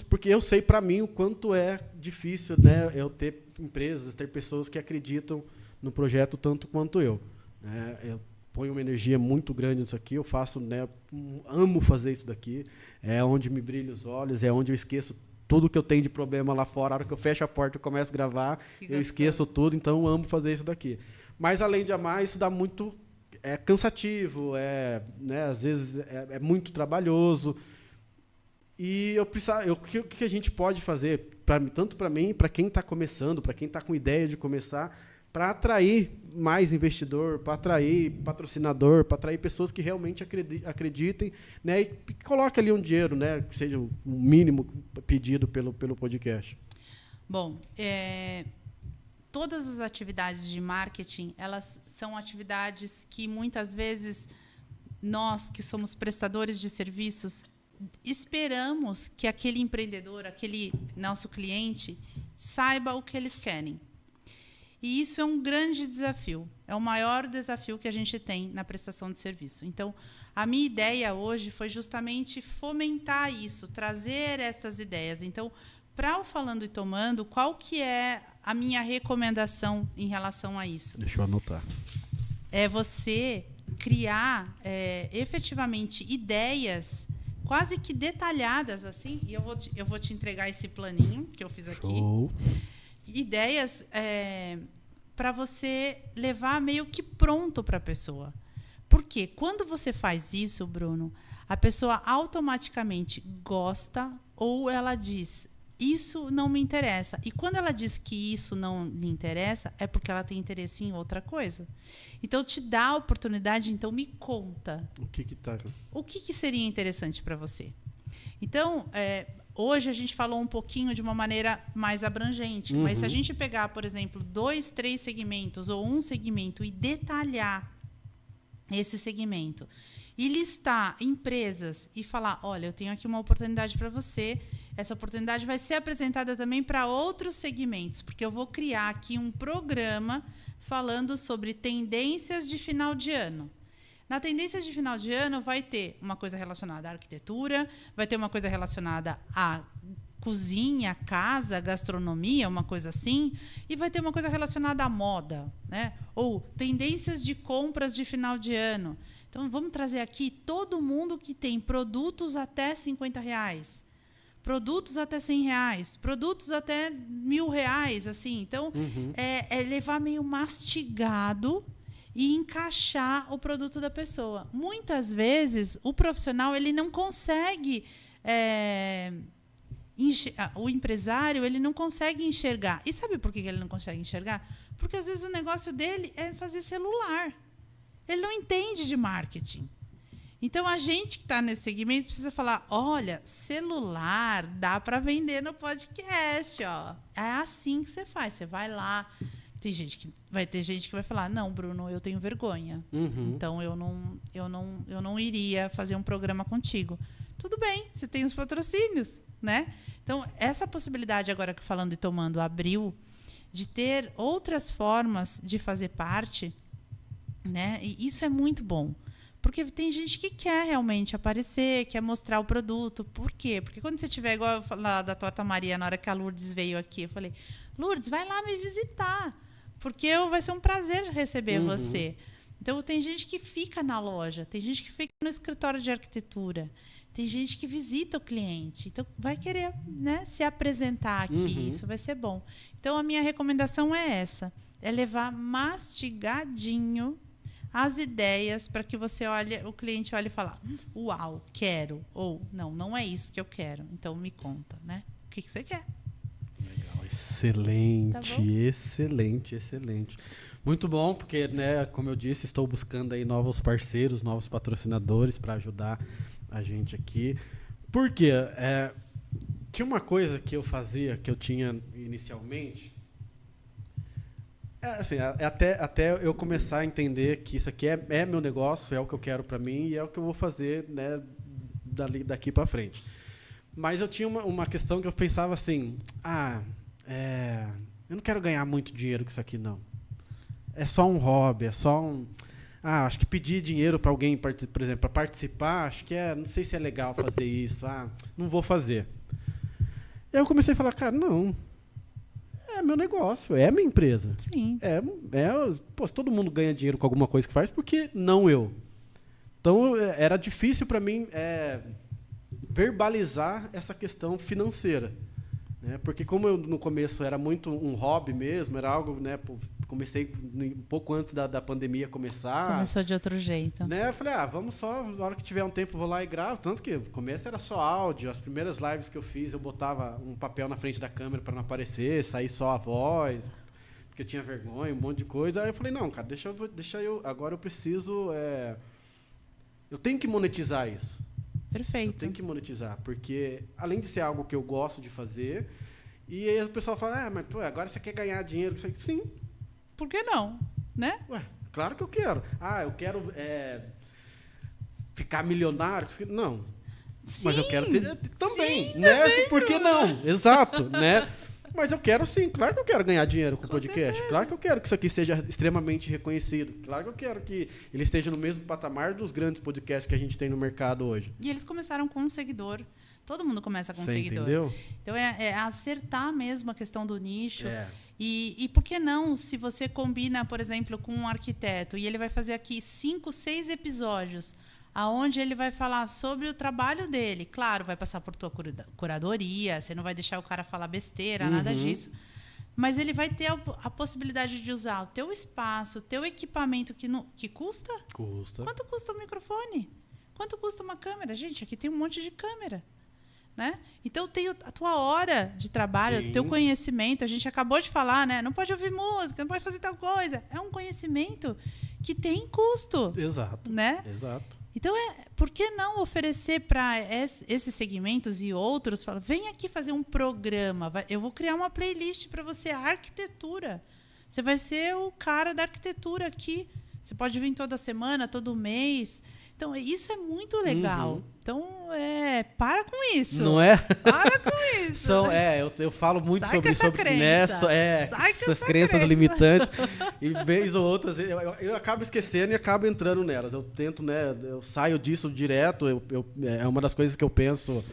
porque eu sei para mim o quanto é difícil, né, eu ter empresas, ter pessoas que acreditam no projeto tanto quanto eu. Né? Eu ponho uma energia muito grande nisso aqui, eu faço, né, amo fazer isso daqui, é onde me brilha os olhos, é onde eu esqueço tudo que eu tenho de problema lá fora. A hora que eu fecho a porta e começo a gravar, eu esqueço tudo, então eu amo fazer isso daqui. Mas, além de amar, isso dá muito... É cansativo, né, às vezes é muito trabalhoso. E o que a gente pode fazer, tanto para mim, para quem está começando, para quem está com ideia de começar, para atrair mais investidor, para atrair patrocinador, para atrair pessoas que realmente acreditem, né, e coloquem ali um dinheiro, né, que seja o mínimo pedido pelo podcast. Bom, todas as atividades de marketing, elas são atividades que muitas vezes nós, que somos prestadores de serviços, esperamos que aquele empreendedor, aquele nosso cliente, saiba o que eles querem. E isso é um grande desafio, é o maior desafio que a gente tem na prestação de serviço. Então, a minha ideia hoje foi justamente fomentar isso, trazer essas ideias. Então, para o Falando e Tomando, qual que é a minha recomendação em relação a isso? Deixa eu anotar. É você criar efetivamente ideias quase que detalhadas, assim, e eu vou te entregar esse planinho que eu fiz aqui. Show. Ideias para você levar meio que pronto para a pessoa. Porque quando você faz isso, Bruno, a pessoa automaticamente gosta ou ela diz, isso não me interessa. E quando ela diz que isso não lhe interessa, é porque ela tem interesse em outra coisa. Então, te dá a oportunidade, então me conta. O que seria interessante para você? Então, hoje a gente falou um pouquinho de uma maneira mais abrangente, mas se a gente pegar, por exemplo, 2, 3 segmentos ou um segmento e detalhar esse segmento e listar empresas e falar, olha, eu tenho aqui uma oportunidade para você, essa oportunidade vai ser apresentada também para outros segmentos, porque eu vou criar aqui um programa falando sobre tendências de final de ano. Na tendência de final de ano vai ter uma coisa relacionada à arquitetura, vai ter uma coisa relacionada à cozinha, casa, gastronomia, uma coisa assim, e vai ter uma coisa relacionada à moda, né? Ou tendências de compras de final de ano. Então, vamos trazer aqui todo mundo que tem produtos até R$50, produtos até R$100, produtos até R$1.000, assim. Então, é levar meio mastigado e encaixar o produto da pessoa. Muitas vezes, o profissional ele não consegue... o empresário ele não consegue enxergar. E sabe por que ele não consegue enxergar? Porque, às vezes, o negócio dele é fazer celular. Ele não entende de marketing. Então, a gente que está nesse segmento precisa falar, olha, celular dá para vender no podcast. Ó. É assim que você faz. Você vai lá... Vai ter gente que vai falar, não, Bruno, eu tenho vergonha. Então, eu não iria fazer um programa contigo. Tudo bem, você tem os patrocínios, né? Então, essa possibilidade agora que Falando e Tomando abriu, de ter outras formas de fazer parte, né? E isso é muito bom. Porque tem gente que quer realmente aparecer, quer mostrar o produto. Por quê? Porque quando você tiver, igual eu falar da Torta Maria, na hora que a Lourdes veio aqui, eu falei, Lourdes, vai lá me visitar. Porque vai ser um prazer receber você. Então, tem gente que fica na loja, tem gente que fica no escritório de arquitetura, tem gente que visita o cliente. Então, vai querer, né, se apresentar aqui. Isso vai ser bom. Então, a minha recomendação é essa. É levar mastigadinho as ideias para que o cliente olhe e fale, uau, quero. Ou, não é isso que eu quero. Então, me conta, né? O que você quer? Excelente, tá, excelente. Muito bom, porque, né, como eu disse, estou buscando aí novos parceiros, novos patrocinadores para ajudar a gente aqui. Por quê? Tinha uma coisa que eu fazia, que eu tinha inicialmente, assim, até eu começar a entender que isso aqui é meu negócio, é o que eu quero para mim e é o que eu vou fazer, né, daqui para frente. Mas eu tinha uma questão que eu pensava assim, eu não quero ganhar muito dinheiro com isso aqui, não. É só um hobby, é só um... acho que pedir dinheiro para alguém, por exemplo, para participar, acho que não sei se é legal fazer isso, não vou fazer. E aí eu comecei a falar, cara, não, é meu negócio, é minha empresa. Sim. Se todo mundo ganha dinheiro com alguma coisa que faz, por que não eu? Então, era difícil para mim verbalizar essa questão financeira. Né? Porque como eu, no começo, era muito um hobby mesmo, era algo, né, comecei um pouco antes da pandemia começar. Começou de outro jeito. Né? Eu falei, vamos só, na hora que tiver um tempo, vou lá e gravo. Tanto que no começo era só áudio. As primeiras lives que eu fiz, eu botava um papel na frente da câmera para não aparecer, sair só a voz, porque eu tinha vergonha, um monte de coisa. Aí eu falei, não, cara, deixa eu agora eu preciso... eu tenho que monetizar isso. Perfeito. Eu tenho que monetizar, porque além de ser algo que eu gosto de fazer, e aí o pessoal fala, mas pô, agora você quer ganhar dinheiro? Sim. Por que não? Né? Claro que eu quero. Eu quero ficar milionário? Não. Sim, mas eu quero ter também, sim, né? Também, por que não? Exato, né? Mas eu quero sim, claro que eu quero ganhar dinheiro com o podcast. Certeza. Claro que eu quero que isso aqui seja extremamente reconhecido. Claro que eu quero que ele esteja no mesmo patamar dos grandes podcasts que a gente tem no mercado hoje. E eles começaram com um seguidor. Todo mundo começa com um seguidor. Entendeu? Então, é acertar mesmo a questão do nicho. É. E por que não, se você combina, por exemplo, com um arquiteto, e ele vai fazer aqui 5, 6 episódios, aonde ele vai falar sobre o trabalho dele. Claro, vai passar por tua curadoria, você não vai deixar o cara falar besteira, nada disso. Mas ele vai ter a possibilidade de usar o teu espaço, o teu equipamento que custa? Custa. Quanto custa um microfone? Quanto custa uma câmera? Gente, aqui tem um monte de câmera. Né? Então, tem a tua hora de trabalho, o teu conhecimento. A gente acabou de falar, né? Não pode ouvir música, não pode fazer tal coisa. É um conhecimento que tem custo. Exato. Né? Exato. Então, por que não oferecer para esses segmentos e outros? Fala, vem aqui fazer um programa. Eu vou criar uma playlist para você, arquitetura. Você vai ser o cara da arquitetura aqui. Você pode vir toda semana, todo mês. Então, isso é muito legal. Então, para com isso. Não é? Para com isso. Eu falo muito Sai sobre essa crença. Essas crenças limitantes. E vez ou outras, eu acabo esquecendo e acabo entrando nelas. Eu tento, né? Eu saio disso direto. É uma das coisas que eu penso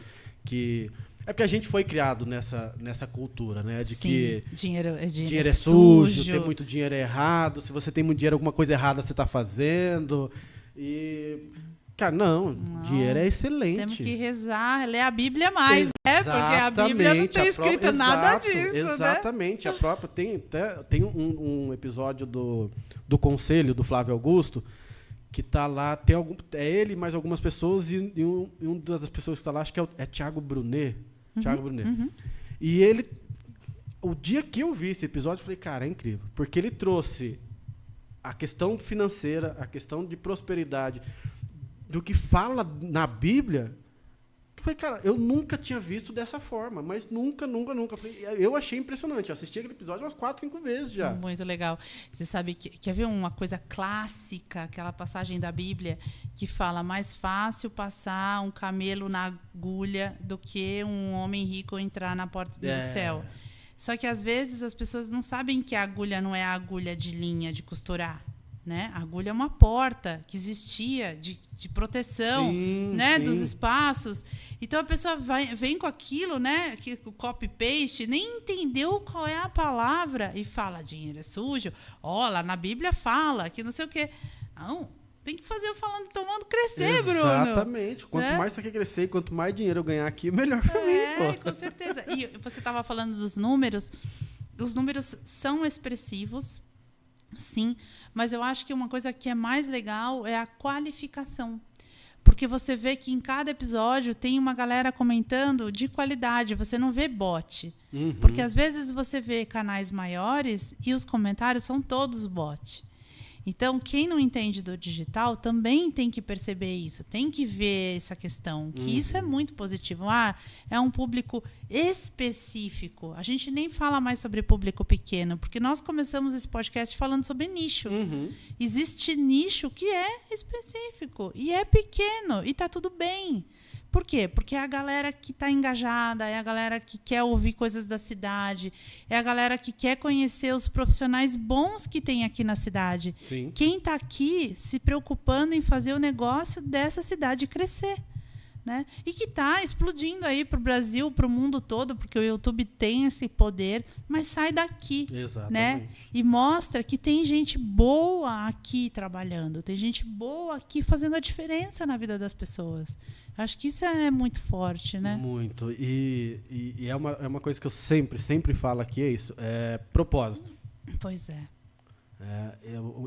que... É porque a gente foi criado nessa cultura, né? De que dinheiro é sujo, ter muito dinheiro é errado. Se você tem muito dinheiro, alguma coisa errada você está fazendo. E, cara, não, dinheiro é excelente. Temos que rezar, ler a Bíblia mais, né? Porque a Bíblia não tem escrito nada disso, exatamente. Né? A própria tem um episódio do Conselho, do Flávio Augusto, que tá lá, é ele e mais algumas pessoas, e um das pessoas que está lá, acho que é Thiago Brunet. Thiago Brunet. E ele, o dia que eu vi esse episódio, eu falei, cara, é incrível. Porque ele trouxe a questão financeira, a questão de prosperidade, do que fala na Bíblia. Eu falei, cara, eu nunca tinha visto dessa forma, mas nunca. Eu achei impressionante. Eu assisti aquele episódio umas 4, 5 vezes já. Muito legal. Você sabe que quer ver uma coisa clássica, aquela passagem da Bíblia que fala mais fácil passar um camelo na agulha do que um homem rico entrar na porta do céu. Só que, às vezes, as pessoas não sabem que a agulha não é a agulha de linha, de costurar. Né? A agulha é uma porta que existia de proteção, né? Dos espaços. Então, a pessoa vem com aquilo, né? O copy-paste, nem entendeu qual é a palavra e fala, dinheiro é sujo. Lá na Bíblia fala que não sei o quê. Não. Tem que fazer o falando e tomando crescer, Bruno. Exatamente. Quanto mais você quer crescer, quanto mais dinheiro eu ganhar aqui, melhor para mim, pô. Com certeza. E você estava falando dos números. Os números são expressivos, sim. Mas eu acho que uma coisa que é mais legal é a qualificação. Porque você vê que em cada episódio tem uma galera comentando de qualidade. Você não vê bot. Porque às vezes você vê canais maiores e os comentários são todos bot. Então, quem não entende do digital também tem que perceber isso, tem que ver essa questão, que isso é muito positivo. É um público específico. A gente nem fala mais sobre público pequeno, porque nós começamos esse podcast falando sobre nicho. Existe nicho que é específico e é pequeno, e está tudo bem. Por quê? Porque é a galera que está engajada, é a galera que quer ouvir coisas da cidade, é a galera que quer conhecer os profissionais bons que tem aqui na cidade. Sim. Quem está aqui se preocupando em fazer o negócio dessa cidade crescer. Né? E que está explodindo aí para o Brasil, para o mundo todo, porque o YouTube tem esse poder, mas sai daqui. Exatamente. Né? E mostra que tem gente boa aqui trabalhando, tem gente boa aqui fazendo a diferença na vida das pessoas. Acho que isso é muito forte, né? Muito. E é uma coisa que eu sempre falo aqui, é isso, é propósito. Pois é.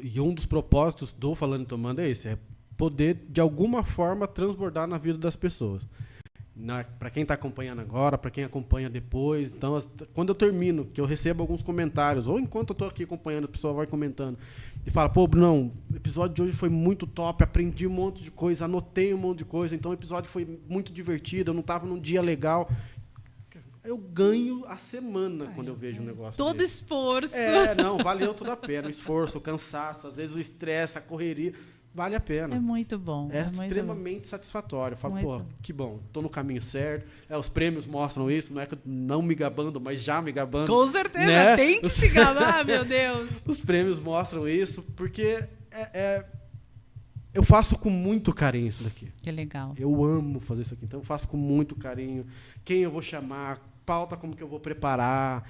E um dos propósitos do Falando e Tomando é esse, é poder, de alguma forma, transbordar na vida das pessoas. Para quem está acompanhando agora, para quem acompanha depois. Então, quando eu termino, que eu recebo alguns comentários, ou enquanto eu estou aqui acompanhando, a pessoa vai comentando, e fala, pô, Brunão, o episódio de hoje foi muito top, aprendi um monte de coisa, anotei um monte de coisa, então o episódio foi muito divertido, eu não estava num dia legal. Eu ganho a semana quando eu vejo um negócio todo desse. Esforço. Não, valeu toda a pena. O esforço, o cansaço, às vezes o estresse, a correria. Vale a pena. É muito bom. É muito extremamente satisfatório. Eu falo, muito pô, bom. que bom, tô no caminho certo. Os prêmios mostram isso, não é que eu não me gabando, mas já me gabando. Com certeza, né? tem que se gabar, meu Deus. Os prêmios mostram isso, porque eu faço com muito carinho isso daqui. Que legal. Eu amo fazer isso aqui, então eu faço com muito carinho. Quem eu vou chamar, pauta como que eu vou preparar,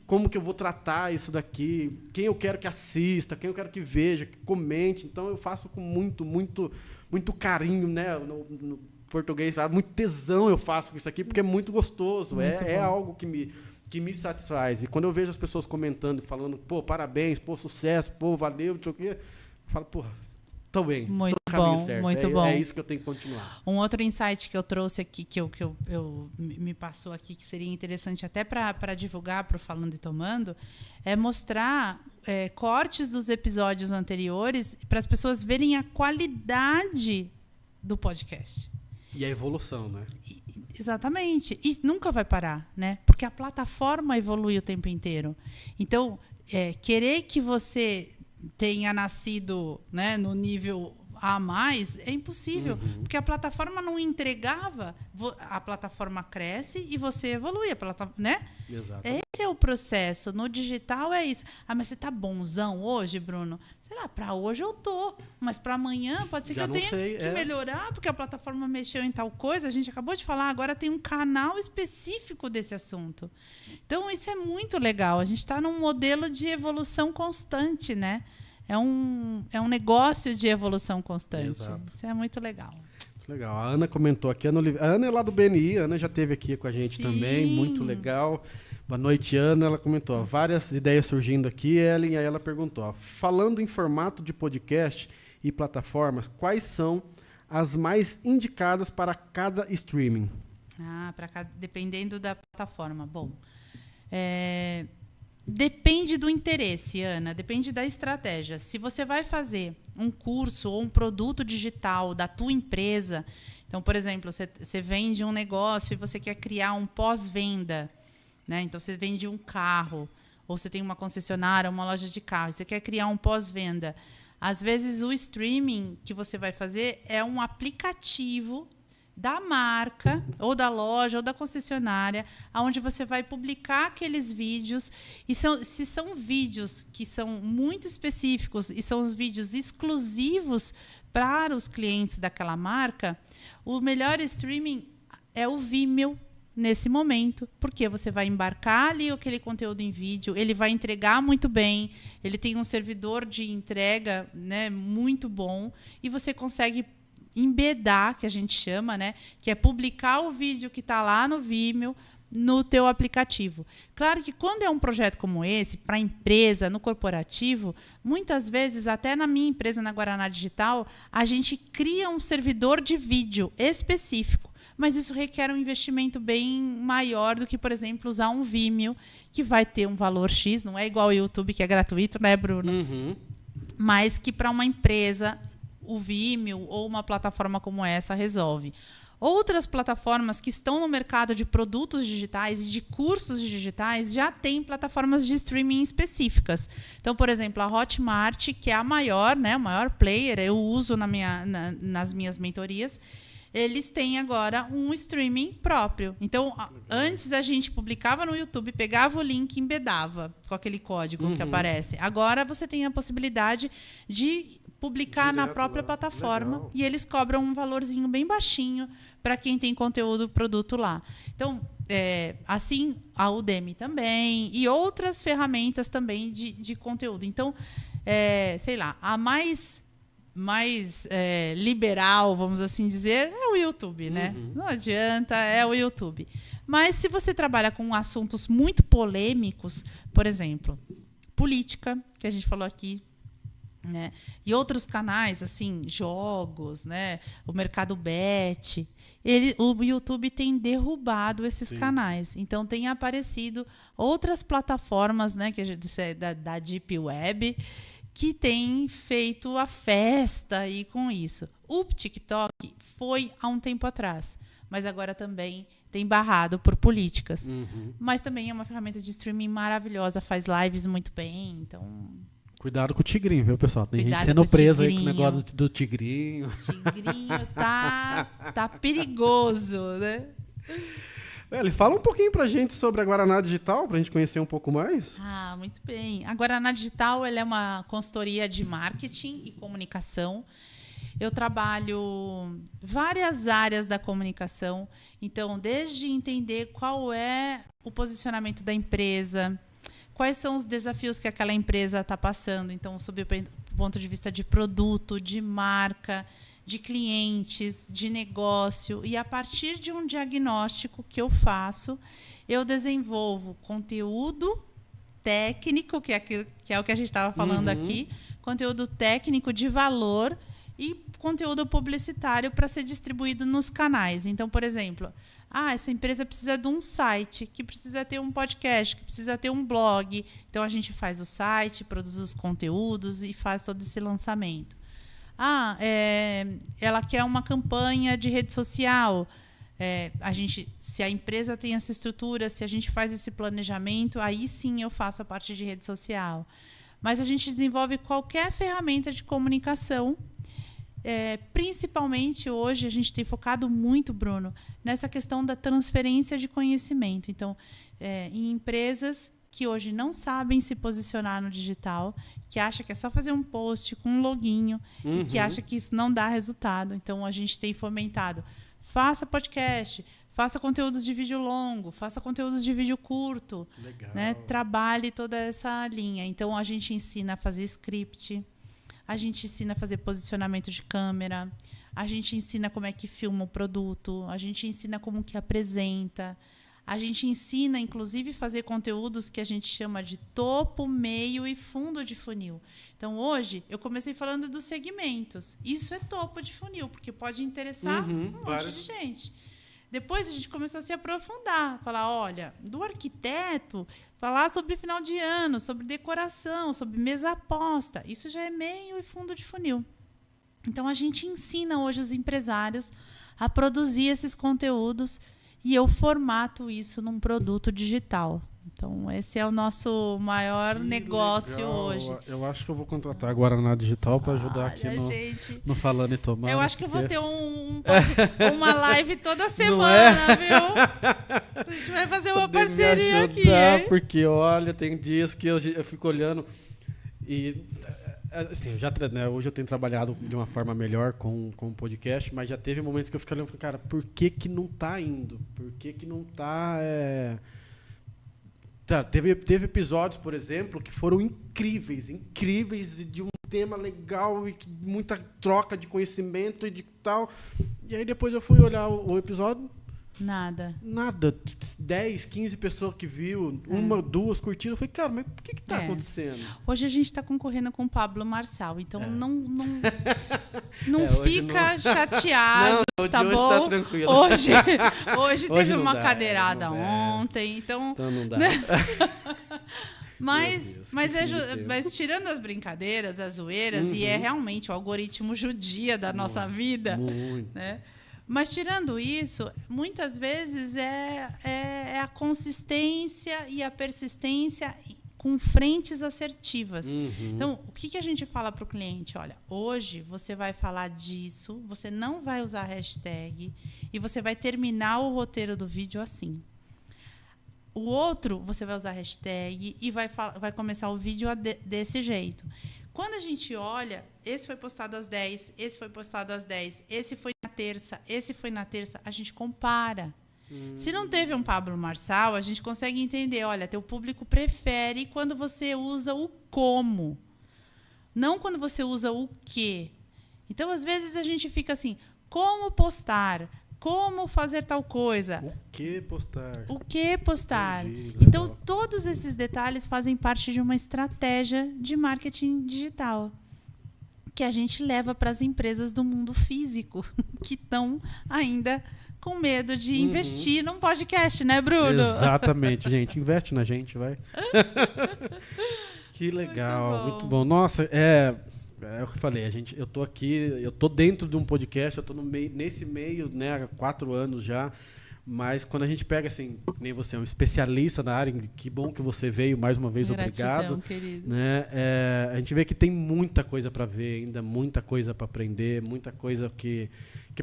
como que eu vou tratar isso daqui, quem eu quero que assista, quem eu quero que veja, que comente. Então eu faço com muito, muito, muito carinho, né? No português, muito tesão eu faço com isso aqui, porque é muito gostoso, muito é algo que me satisfaz. E quando eu vejo as pessoas comentando e falando, pô, parabéns, pô, sucesso, pô, valeu, não sei o quê, eu falo, pô, tô bem, muito tô no caminho bom, certo. muito bom. É isso que eu tenho que continuar. Um outro insight que eu trouxe aqui, que me passou aqui, que seria interessante até para divulgar para o Falando e Tomando, é mostrar cortes dos episódios anteriores para as pessoas verem a qualidade do podcast. E a evolução, né? Exatamente. E nunca vai parar, né? Porque a plataforma evolui o tempo inteiro. Então, querer que você tenha nascido, né, no nível a mais é impossível, porque a plataforma não entregava, a plataforma cresce e você evolui, né? Exato. Esse é o processo. No digital é isso. Mas você tá bonzão hoje, Bruno? Sei lá, para hoje eu tô, mas para amanhã pode ser que eu tenha que melhorar, porque a plataforma mexeu em tal coisa. A gente acabou de falar, agora tem um canal específico desse assunto. Então, isso é muito legal. A gente está num modelo de evolução constante, né? É um negócio de evolução constante. Exato. Isso é muito legal. Legal. A Ana comentou aqui. A Ana é lá do BNI. A Ana já esteve aqui com a gente também. Muito legal. Boa noite, Ana. Ela comentou. Várias ideias surgindo aqui, Ellen. E aí ela perguntou. Falando em formato de podcast e plataformas, quais são as mais indicadas para cada streaming? Dependendo da plataforma. Bom, depende do interesse, Ana, depende da estratégia. Se você vai fazer um curso ou um produto digital da tua empresa, então, por exemplo, você vende um negócio e você quer criar um pós-venda, né? Então, você vende um carro, ou você tem uma concessionária, uma loja de carro, e você quer criar um pós-venda. Às vezes, o streaming que você vai fazer é um aplicativo da marca, ou da loja, ou da concessionária, onde você vai publicar aqueles vídeos. E se são vídeos que são muito específicos e são os vídeos exclusivos para os clientes daquela marca, o melhor streaming é o Vimeo nesse momento, porque você vai embarcar ali aquele conteúdo em vídeo, ele vai entregar muito bem, ele tem um servidor de entrega, né, muito bom, e você consegue embedar, que a gente chama, né, que é publicar o vídeo que está lá no Vimeo no teu aplicativo. Claro que quando é um projeto como esse, para a empresa, no corporativo, muitas vezes, até na minha empresa, na Guaraná Digital, a gente cria um servidor de vídeo específico, mas isso requer um investimento bem maior do que, por exemplo, usar um Vimeo, que vai ter um valor X, não é igual ao YouTube, que é gratuito, né, Bruno? mas que para uma empresa, o Vimeo ou uma plataforma como essa resolve. Outras plataformas que estão no mercado de produtos digitais e de cursos digitais já têm plataformas de streaming específicas. Então, por exemplo, a Hotmart, que é a maior, né, o maior player, eu uso nas minhas mentorias, eles têm agora um streaming próprio. Então, antes a gente publicava no YouTube, pegava o link e embedava com aquele código que aparece. Agora você tem a possibilidade de publicar na própria plataforma. Legal. E eles cobram um valorzinho bem baixinho para quem tem conteúdo, produto lá. Então, assim, a Udemy também e outras ferramentas também de conteúdo. Então, sei lá, a mais liberal, vamos assim dizer, é o YouTube, né? Não adianta, é o YouTube. Mas se você trabalha com assuntos muito polêmicos, por exemplo, política, que a gente falou aqui, né? E outros canais, assim, jogos, né? O mercado bet, o YouTube tem derrubado esses canais. Então, tem aparecido outras plataformas, né? Que a gente da Deep Web, que tem feito a festa aí com isso. O TikTok foi há um tempo atrás, mas agora também tem barrado por políticas. Mas também é uma ferramenta de streaming maravilhosa, faz lives muito bem, então... Cuidado com o tigrinho, viu, pessoal? Tem gente sendo presa aí com o negócio do tigrinho. Tigrinho tá perigoso, né? Ele fala um pouquinho pra gente sobre a Guaraná Digital, pra gente conhecer um pouco mais. Ah, muito bem. A Guaraná Digital ela é uma consultoria de marketing e comunicação. Eu trabalho várias áreas da comunicação. Então, desde entender qual é o posicionamento da empresa, quais são os desafios que aquela empresa está passando. Então, sob o ponto de vista de produto, de marca, de clientes, de negócio. E, a partir de um diagnóstico que eu faço, eu desenvolvo conteúdo técnico, que é o que a gente estava falando aqui, conteúdo técnico de valor e conteúdo publicitário para ser distribuído nos canais. Então, por exemplo, essa empresa precisa de um site, que precisa ter um podcast, que precisa ter um blog. Então, a gente faz o site, produz os conteúdos e faz todo esse lançamento. Ela quer uma campanha de rede social. Se a empresa tem essa estrutura, se a gente faz esse planejamento, aí sim eu faço a parte de rede social. Mas a gente desenvolve qualquer ferramenta de comunicação. Principalmente hoje a gente tem focado muito, Bruno, nessa questão da transferência de conhecimento. Então, em empresas que hoje não sabem se posicionar no digital, que acham que é só fazer um post com um loginho e que acham que isso não dá resultado. Então, a gente tem fomentado. Faça podcast, faça conteúdos de vídeo longo, faça conteúdos de vídeo curto. Legal. Né? Trabalhe toda essa linha. Então, a gente ensina a fazer script, a gente ensina a fazer posicionamento de câmera, a gente ensina como é que filma o produto, a gente ensina como que apresenta, a gente ensina, inclusive, fazer conteúdos que a gente chama de topo, meio e fundo de funil. Então, hoje, eu comecei falando dos segmentos. Isso é topo de funil, porque pode interessar um monte de gente. Depois, a gente começou a se aprofundar, falar, olha, do arquiteto, falar sobre final de ano, sobre decoração, sobre mesa aposta. Isso já é meio e fundo de funil. Então, a gente ensina hoje os empresários a produzir esses conteúdos e eu formato isso num produto digital. Então, esse é o nosso maior negócio hoje. Eu acho que eu vou contratar a Guaraná Digital para ajudar aqui no Falando e Tomando. Eu acho que eu vou ter uma live toda semana, viu? A gente vai fazer uma parceria aqui. Porque, olha, tem dias que eu fico olhando e... Assim, hoje eu tenho trabalhado de uma forma melhor com o podcast, mas já teve momentos que eu fico olhando e falo, cara, por que não tá indo? Por que não tá... Teve episódios, por exemplo, que foram incríveis, de um tema legal e muita troca de conhecimento e de tal. E aí depois eu fui olhar o episódio... Nada. 10, 15 pessoas que viu, uma, duas curtidas. Eu falei, cara, mas por que tá acontecendo? Hoje a gente está concorrendo com o Pablo Marçal, então não fica chateado, tá bom? Hoje tá tranquilo. Hoje teve uma cadeirada ontem, então não dá. Né? Mas, Deus, mas, que fim de tempo. mas tirando as brincadeiras, as zoeiras, e é realmente o algoritmo judia da nossa vida, Muito. né? Mas tirando isso, muitas vezes é a consistência e a persistência com frentes assertivas. Então, o que a gente fala para o cliente? Olha, hoje você vai falar disso, você não vai usar hashtag e você vai terminar o roteiro do vídeo assim. O outro, você vai usar hashtag e vai começar o vídeo desse jeito. Quando a gente olha, esse foi postado às 10, esse foi postado às 10, esse foi na terça, a gente compara. Se não teve um Pablo Marçal, a gente consegue entender, olha, teu público prefere quando você usa o como, não quando você usa o que. Então, às vezes, a gente fica assim, como postar? Como fazer tal coisa? O que postar? O que postar? Entendi, então, legal. todos esses detalhes fazem parte de uma estratégia de marketing digital que a gente leva para as empresas do mundo físico que estão ainda com medo de investir num podcast, né, Bruno? Exatamente, gente. Investe na gente, vai. Que legal, muito bom. Nossa, é o que eu falei, eu tô aqui, eu tô dentro de um podcast, eu tô nesse meio, né, há 4 anos já, mas quando a gente pega, assim, nem você é um especialista na área, que bom que você veio, mais uma vez, Gratidão, obrigado. querido. Né? A gente vê que tem muita coisa para ver ainda, muita coisa para aprender, muita coisa que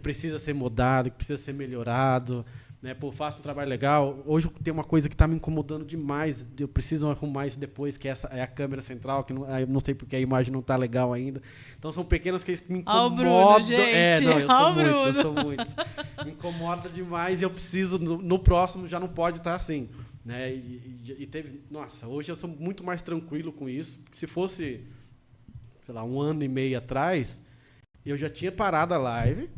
precisa ser mudado, que precisa ser melhorado. Né? Pô, faço um trabalho legal. Hoje tem uma coisa que está me incomodando demais. Eu preciso arrumar isso depois, que essa é a câmera central, que eu não sei porque a imagem não está legal ainda. Então são pequenas coisas que me incomodam. Ó o Bruno, gente. Eu sou muito. Me incomoda demais e eu preciso, no próximo já não pode estar assim. Né? E teve. Nossa, hoje eu sou muito mais tranquilo com isso. Porque se fosse, sei lá, 1 ano e meio atrás, eu já tinha parado a live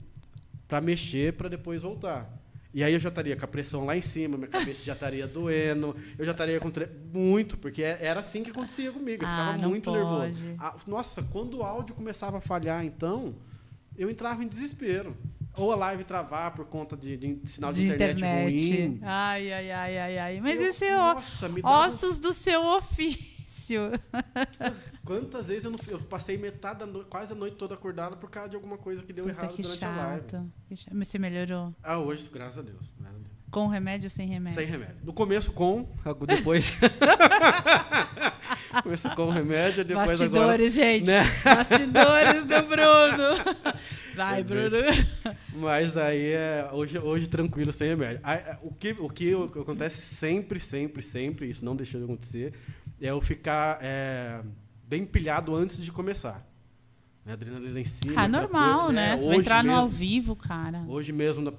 para mexer para depois voltar. E aí eu já estaria com a pressão lá em cima, minha cabeça já estaria doendo, eu já estaria com muito, porque era assim que acontecia comigo, eu ficava muito nervoso. Nossa, quando o áudio começava a falhar, então, eu entrava em desespero. Ou a live travar por conta de sinal de internet ruim. Ai. Mas esse é ossos do seu ofício. Quantas vezes eu passei metade quase a noite toda acordada por causa de alguma coisa que deu errado durante a live. Mas você melhorou? Hoje, graças a Deus. Com remédio ou sem remédio? Sem remédio. No começo depois... Começo com remédio, depois Bastidores, agora... gente. Né? Bastidores do Bruno. Vai, Bruno. Mas aí, hoje tranquilo, sem remédio. O que acontece sempre, isso não deixou de acontecer, é eu ficar bem pilhado antes de começar. Adrenalina em cima. Normal, coisa, né? Você vai entrar no ao vivo, cara. Hoje mesmo,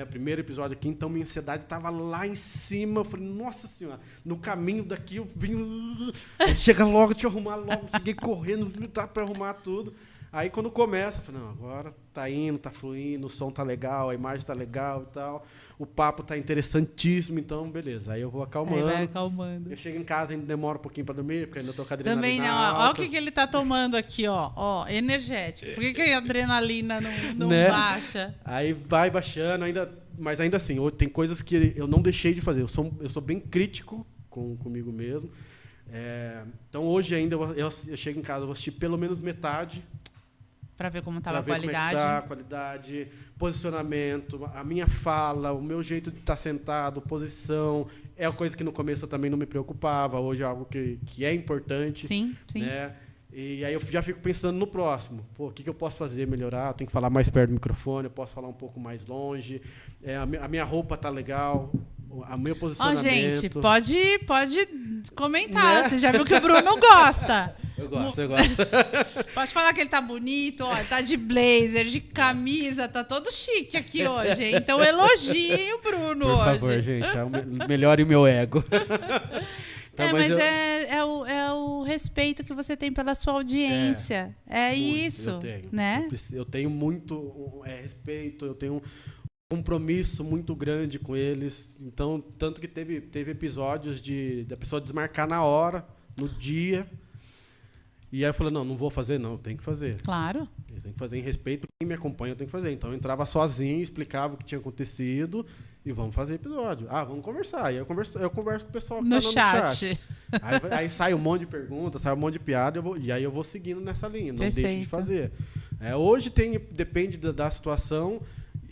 primeiro episódio aqui, então minha ansiedade estava lá em cima. Eu falei, nossa senhora, no caminho daqui eu vim. Chega logo, deixa eu arrumar logo. Cheguei correndo, tá para arrumar tudo. Aí quando começa, eu falei, não, agora tá indo, tá fluindo, o som tá legal, a imagem tá legal e tal. O papo tá interessantíssimo, então beleza. Aí eu vou acalmando. Aí vai acalmando. Eu chego em casa, ainda demora um pouquinho para dormir, porque ainda tô com a adrenalina também não, alta. Olha o que ele tá tomando aqui, ó, energético. Por que a adrenalina não né? baixa? Aí vai baixando, mas ainda assim, tem coisas que eu não deixei de fazer. Eu sou bem crítico comigo mesmo. Então hoje ainda eu chego em casa, eu vou assistir pelo menos metade. Para ver como estava a qualidade. Como é que tá a qualidade, posicionamento, a minha fala, o meu jeito de estar sentado, posição. É uma coisa que no começo eu também não me preocupava. Hoje é algo que é importante. Sim. Né? E aí eu já fico pensando no próximo. Pô, o que eu posso fazer, melhorar? Eu tenho que falar mais perto do microfone, eu posso falar um pouco mais longe. A minha roupa tá legal. O meu posicionamento. Gente, pode comentar. Né? Você já viu que o Bruno gosta. Eu gosto. Pode falar que ele tá bonito, ó, tá de blazer, de camisa, tá todo chique aqui hoje, hein? Então elogie o Bruno hoje. Por favor, gente, melhore o meu ego. Então, mas é o respeito que você tem pela sua audiência. Isso, eu tenho, né? Eu tenho muito respeito, eu tenho um compromisso muito grande com eles. Então, tanto que teve episódios da pessoa desmarcar na hora, no dia. E aí eu falei, não vou fazer, não, tem que fazer. Claro. Eu tenho que fazer em respeito, quem me acompanha eu tenho que fazer. Então eu entrava sozinho, explicava o que tinha acontecido e vamos fazer episódio. Vamos conversar. E aí eu converso com o pessoal que no tá no chat. Aí sai um monte de perguntas, sai um monte de piada, e aí eu vou seguindo nessa linha, não deixo de Perfeito. fazer. Hoje depende da situação,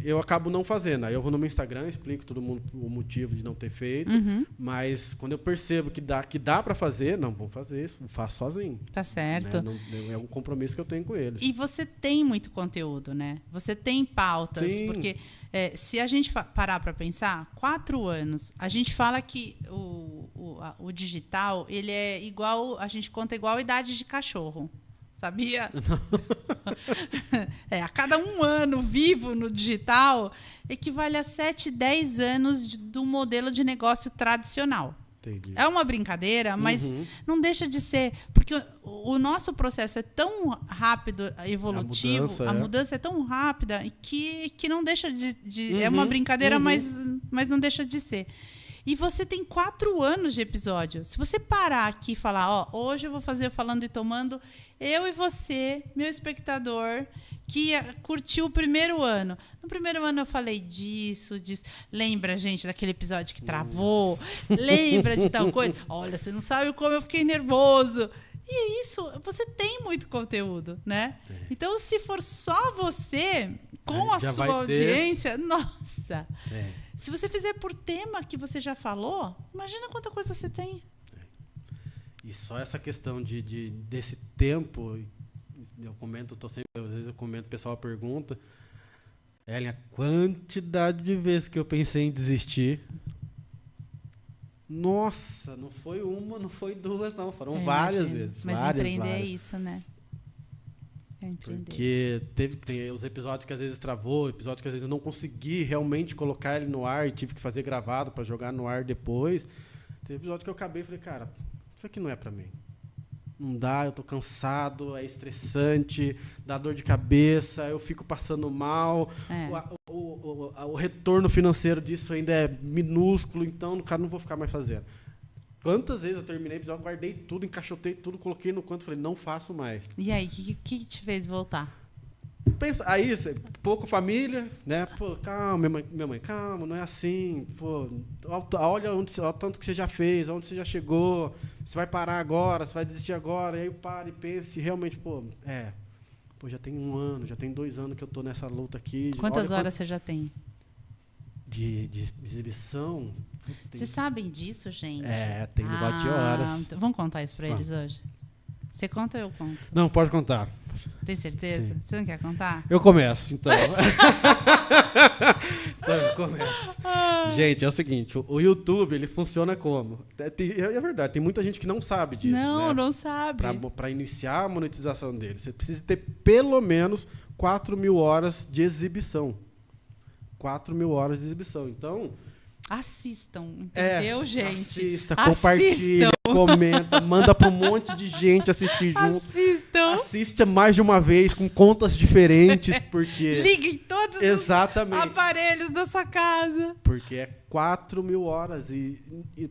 eu acabo não fazendo. Aí eu vou no meu Instagram, explico todo mundo o motivo de não ter feito, mas quando eu percebo que dá para fazer, não, vou fazer isso, faço sozinho. Tá certo. Né? É um compromisso que eu tenho com eles. E você tem muito conteúdo, né? Você tem pautas, Sim. porque se a gente parar para pensar, 4 anos, a gente fala que o digital, ele é igual, a gente conta igual a idade de cachorro. Sabia? A cada 1 ano vivo no digital, equivale a 7, 10 anos do modelo de negócio tradicional. Entendi. É uma brincadeira, mas não deixa de ser. Porque o nosso processo é tão rápido, evolutivo, a mudança é tão rápida que não deixa de é uma brincadeira, mas não deixa de ser. E você tem 4 anos de episódio. Se você parar aqui e falar, hoje eu vou fazer o Falando e Tomando, eu e você, meu espectador, que curtiu o primeiro ano. No primeiro ano eu falei disso. Lembra, gente, daquele episódio que travou? Lembra de tal coisa? Olha, você não sabe como eu fiquei nervoso. E isso, você tem muito conteúdo, né? Então, se for só você, com a sua audiência, nossa! Se você fizer por tema que você já falou, imagina quanta coisa você tem. E só essa questão desse tempo, eu comento, às vezes eu comento, o pessoal pergunta, Ellen, a quantidade de vezes que eu pensei em desistir. Nossa, não foi uma, não foi 2, não, foram várias vezes. Mas empreender é isso, né? Porque tem os episódios que às vezes travou, episódios que às vezes eu não consegui realmente colocar ele no ar e tive que fazer gravado para jogar no ar depois. Tem episódio que eu acabei e falei, cara, isso aqui não é para mim. Não dá, eu tô cansado, é estressante, dá dor de cabeça, eu fico passando mal, o retorno financeiro disso ainda é minúsculo, então, cara, não vou ficar mais fazendo. Quantas vezes eu terminei o episódio, guardei tudo, encaixotei tudo, coloquei no canto, falei, não faço mais. E aí, o que te fez voltar? Pensa, aí, pouco família, né? Pô, calma, minha mãe, calma, não é assim. Pô, olha o tanto que você já fez, onde você já chegou. Você vai parar agora, você vai desistir agora. E aí eu paro e penso, e realmente, pô, já tem 1 ano, já tem 2 anos que eu tô nessa luta aqui. Quantas horas você já tem? De exibição? Vocês sabem disso, gente? Tem negócio de horas. Vamos contar isso pra eles hoje? Você conta ou eu conto? Não, pode contar. Tem certeza? Sim. Você não quer contar? Eu começo, então. Então, eu começo. Gente, é o seguinte, o YouTube, ele funciona como? É verdade, tem muita gente que não sabe disso, né? Não sabe. Para iniciar a monetização dele, você precisa ter pelo menos 4.000 horas de exibição. 4.000 horas de exibição. Então... Assistam, entendeu, gente? Assista, compartilha, comenta, manda para um monte de gente assistir junto. Assista mais de uma vez, com contas diferentes, porque... Liguem todos os aparelhos da sua casa. Porque é 4.000 horas. E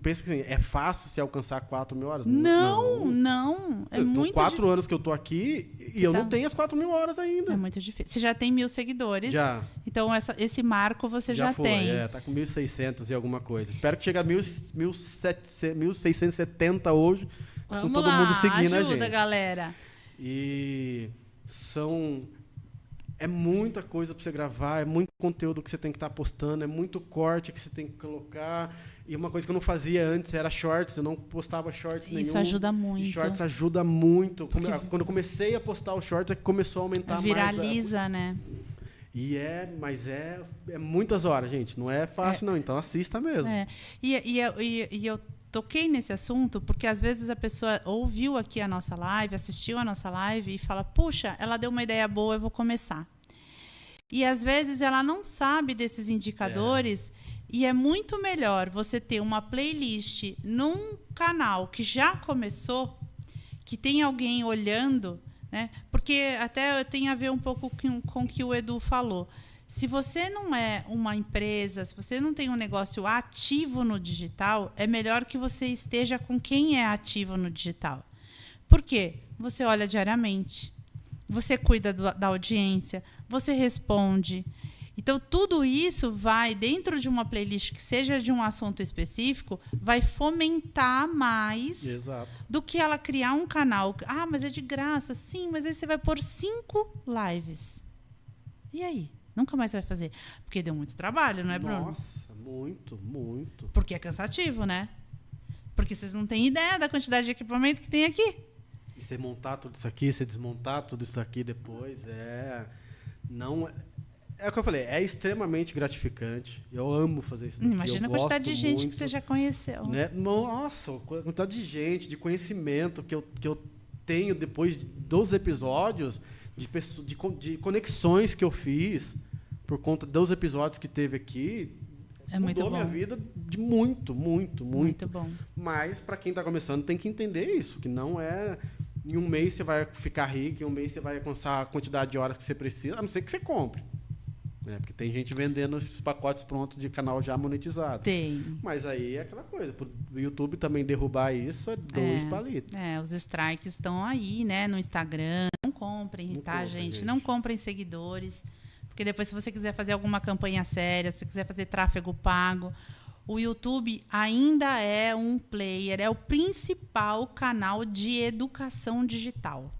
pensa que assim, é fácil se alcançar 4.000 horas? Não. É muito 4 anos que eu tô aqui e eu não tenho as 4.000 horas ainda. É muito difícil. Você já tem 1.000 seguidores. Já. Então, esse marco você já tem. Tá com 1.600 e alguma coisa. Espero que chegue a 1.670 hoje. Vamos com todo mundo seguindo a gente. Ajuda, galera. E é muita coisa para você gravar, é muito conteúdo que você tem que estar postando, é muito corte que você tem que colocar. E uma coisa que eu não fazia antes era shorts, eu não postava shorts nenhum. Isso ajuda muito. E shorts ajuda muito. Quando eu comecei a postar os shorts, é que começou a aumentar Viraliza, né? Mas é muitas horas, gente. Não é fácil, não. Então assista mesmo. E eu toquei nesse assunto porque às vezes a pessoa ouviu aqui a nossa live, assistiu a nossa live e fala, puxa, ela deu uma ideia boa, eu vou começar. E às vezes ela não sabe desses indicadores e é muito melhor você ter uma playlist num canal que já começou, que tem alguém olhando, né? Porque até tem a ver um pouco com o que o Edu falou. Se você não é uma empresa, se você não tem um negócio ativo no digital, é melhor que você esteja com quem é ativo no digital. Por quê? Você olha diariamente, você cuida da audiência, você responde. Então, tudo isso vai, dentro de uma playlist que seja de um assunto específico, vai fomentar mais Exato. do que ela criar um canal. Ah, mas é de graça. Sim, mas aí você vai pôr 5 lives. E aí? Nunca mais vai fazer. Porque deu muito trabalho, não é, Bruno? Nossa, muito, muito. Porque é cansativo, né? Porque vocês não têm ideia da quantidade de equipamento que tem aqui. E você montar tudo isso aqui, você desmontar tudo isso aqui depois, não é o que eu falei, é extremamente gratificante. Eu amo fazer isso daqui. Imagina a quantidade de gente que você já conheceu. Né? Nossa, a quantidade de gente, de conhecimento que eu tenho depois dos episódios, de conexões que eu fiz por conta dos episódios que teve aqui. É muito Mudou bom. minha vida de muito, muito, muito. Muito bom. Mas, para quem está começando, tem que entender isso, que não é... Em um mês você vai ficar rico, em um mês você vai alcançar a quantidade de horas que você precisa, a não ser que você compre. Né? Porque tem gente vendendo esses pacotes prontos de canal já monetizado. Tem. Mas aí é aquela coisa, o YouTube também derrubar isso é 2 palitos. Os strikes estão aí, né, no Instagram. Não comprem, Não tá, comprem, gente? gente. Não comprem seguidores. Porque depois, se você quiser fazer alguma campanha séria, se você quiser fazer tráfego pago, o YouTube ainda é um player, é o principal canal de educação digital.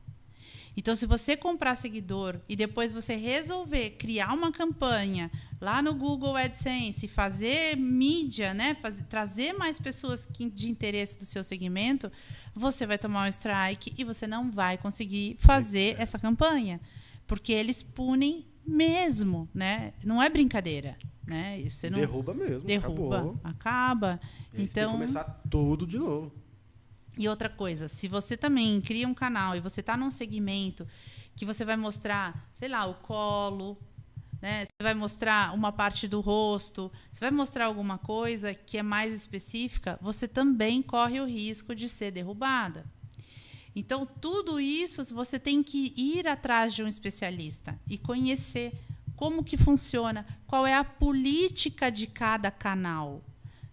Então, se você comprar seguidor e depois você resolver criar uma campanha lá no Google AdSense, fazer mídia, né, trazer mais pessoas de interesse do seu segmento, você vai tomar um strike e você não vai conseguir fazer essa campanha. Porque eles punem mesmo, né? Não é brincadeira, né? Você não Derruba mesmo, derruba, acabou. acaba. Eles têm que Então, começar tudo de novo. e outra coisa, se você também cria um canal e você está num segmento que você vai mostrar, sei lá, o colo, né? Você vai mostrar uma parte do rosto, você vai mostrar alguma coisa que é mais específica, você também corre o risco de ser derrubada. Então, tudo isso você tem que ir atrás de um especialista e conhecer como que funciona, qual é a política de cada canal.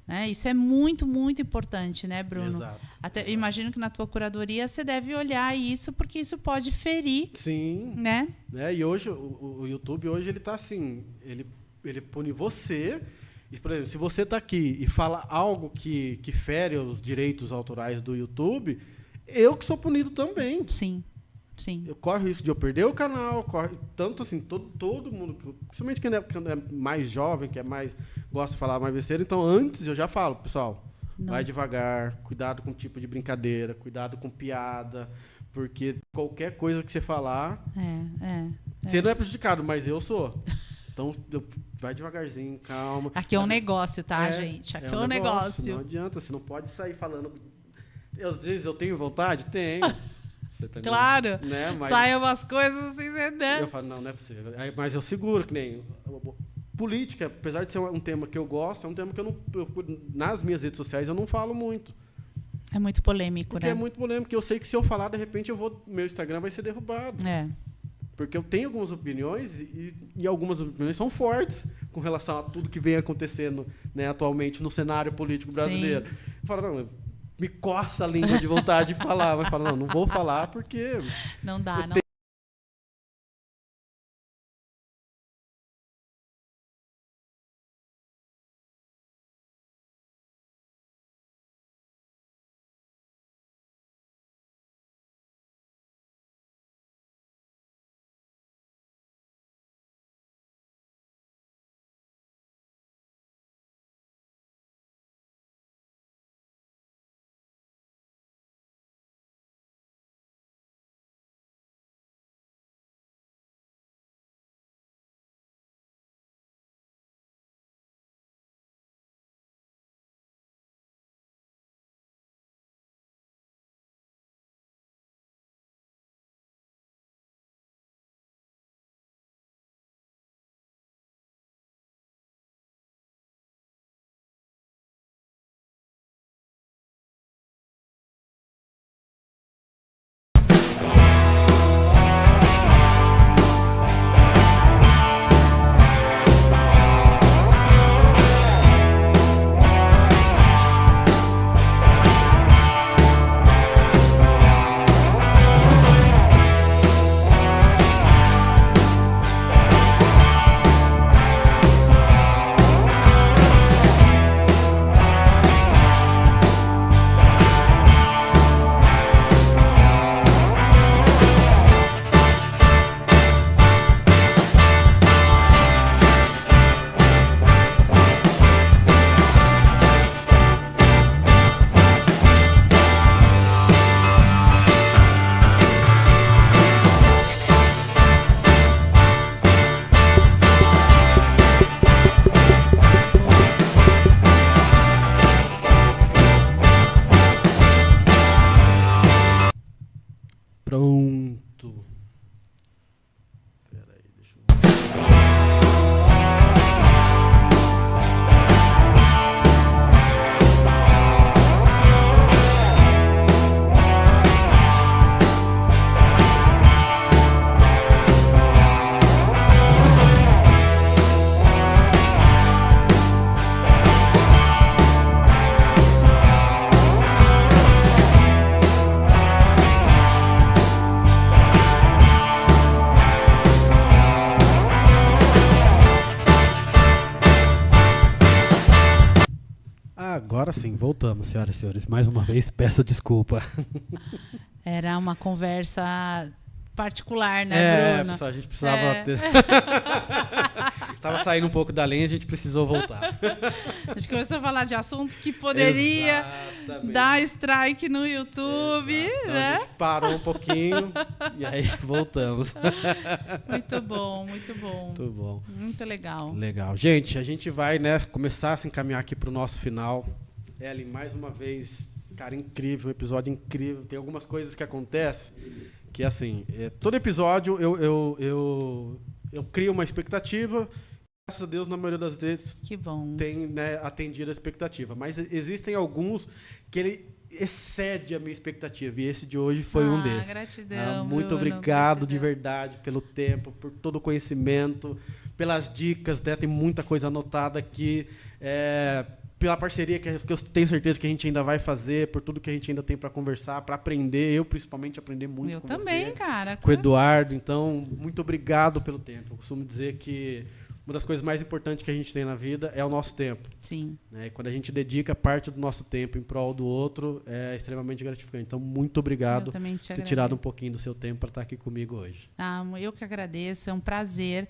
Né? Isso é muito, muito importante, né, Bruno? Exato. Até, imagino que na tua curadoria você deve olhar isso, porque isso pode ferir, Sim. né? E hoje, o YouTube, hoje, ele tá assim, ele pune você. E, por exemplo, se você está aqui e fala algo que fere os direitos autorais do YouTube, eu que sou punido também. Sim, sim. Eu corro o risco de eu perder o canal, tanto assim, todo mundo, principalmente quem é mais jovem, que é mais gosta de falar mais besteira, então antes eu já falo, pessoal, vai devagar, cuidado com o tipo de brincadeira, cuidado com piada, porque qualquer coisa que você falar, você não é prejudicado, mas eu sou. Então, vai devagarzinho, calma. Aqui é um negócio, tá, gente? Aqui é um negócio. Não adianta, você não pode sair falando... Às vezes eu tenho vontade? Tenho. Você tá Claro. né? Mas saem umas coisas assim, você der. eu falo, não é possível. Mas eu seguro, que nem... Política, apesar de ser um tema que eu gosto, é um tema que nas minhas redes sociais eu não falo muito. É muito polêmico, Porque né? é muito polêmico. Eu sei que se eu falar, de repente, meu Instagram vai ser derrubado. Porque eu tenho algumas opiniões e algumas opiniões são fortes com relação a tudo que vem acontecendo, né, atualmente no cenário político brasileiro. Sim. Eu falo, não, me coça a língua de vontade de falar, mas falo, não vou falar porque... Não dá, não Pronto. Pera aí, deixa eu... Agora sim, voltamos, senhoras e senhores. Mais uma vez, peço desculpa. Era uma conversa particular, né, Bruno? Pessoal, a gente precisava ter... Tava saindo um pouco da linha, a gente precisou voltar. A gente começou a falar de assuntos que poderia dar strike no YouTube, Então, né? a gente parou um pouquinho e aí voltamos. Muito bom, muito bom. Muito bom. Muito legal. Legal. Gente, a gente vai, né, começar a se encaminhar aqui para o nosso final. Ellen, mais uma vez, cara, incrível, um episódio incrível. Tem algumas coisas que acontecem que, assim, todo episódio eu crio uma expectativa. Graças a Deus, na maioria das vezes, que bom. Tem, né, atendido a expectativa. Mas existem alguns que ele excede a minha expectativa. E esse de hoje foi um desses. Gratidão, muito Bruno, obrigado gratidão. de verdade pelo tempo, por todo o conhecimento, pelas dicas, né? Tem muita coisa anotada aqui. Pela parceria que eu tenho certeza que a gente ainda vai fazer, por tudo que a gente ainda tem para conversar, para aprender. Eu, principalmente, aprender muito Eu com também, você. cara. Com o Eduardo. Então, muito obrigado pelo tempo. Eu costumo dizer que uma das coisas mais importantes que a gente tem na vida é o nosso tempo. Sim. Né? E quando a gente dedica parte do nosso tempo em prol do outro, é extremamente gratificante. Então, muito obrigado por ter tirado um pouquinho do seu tempo para estar aqui comigo hoje. Eu que agradeço, é um prazer.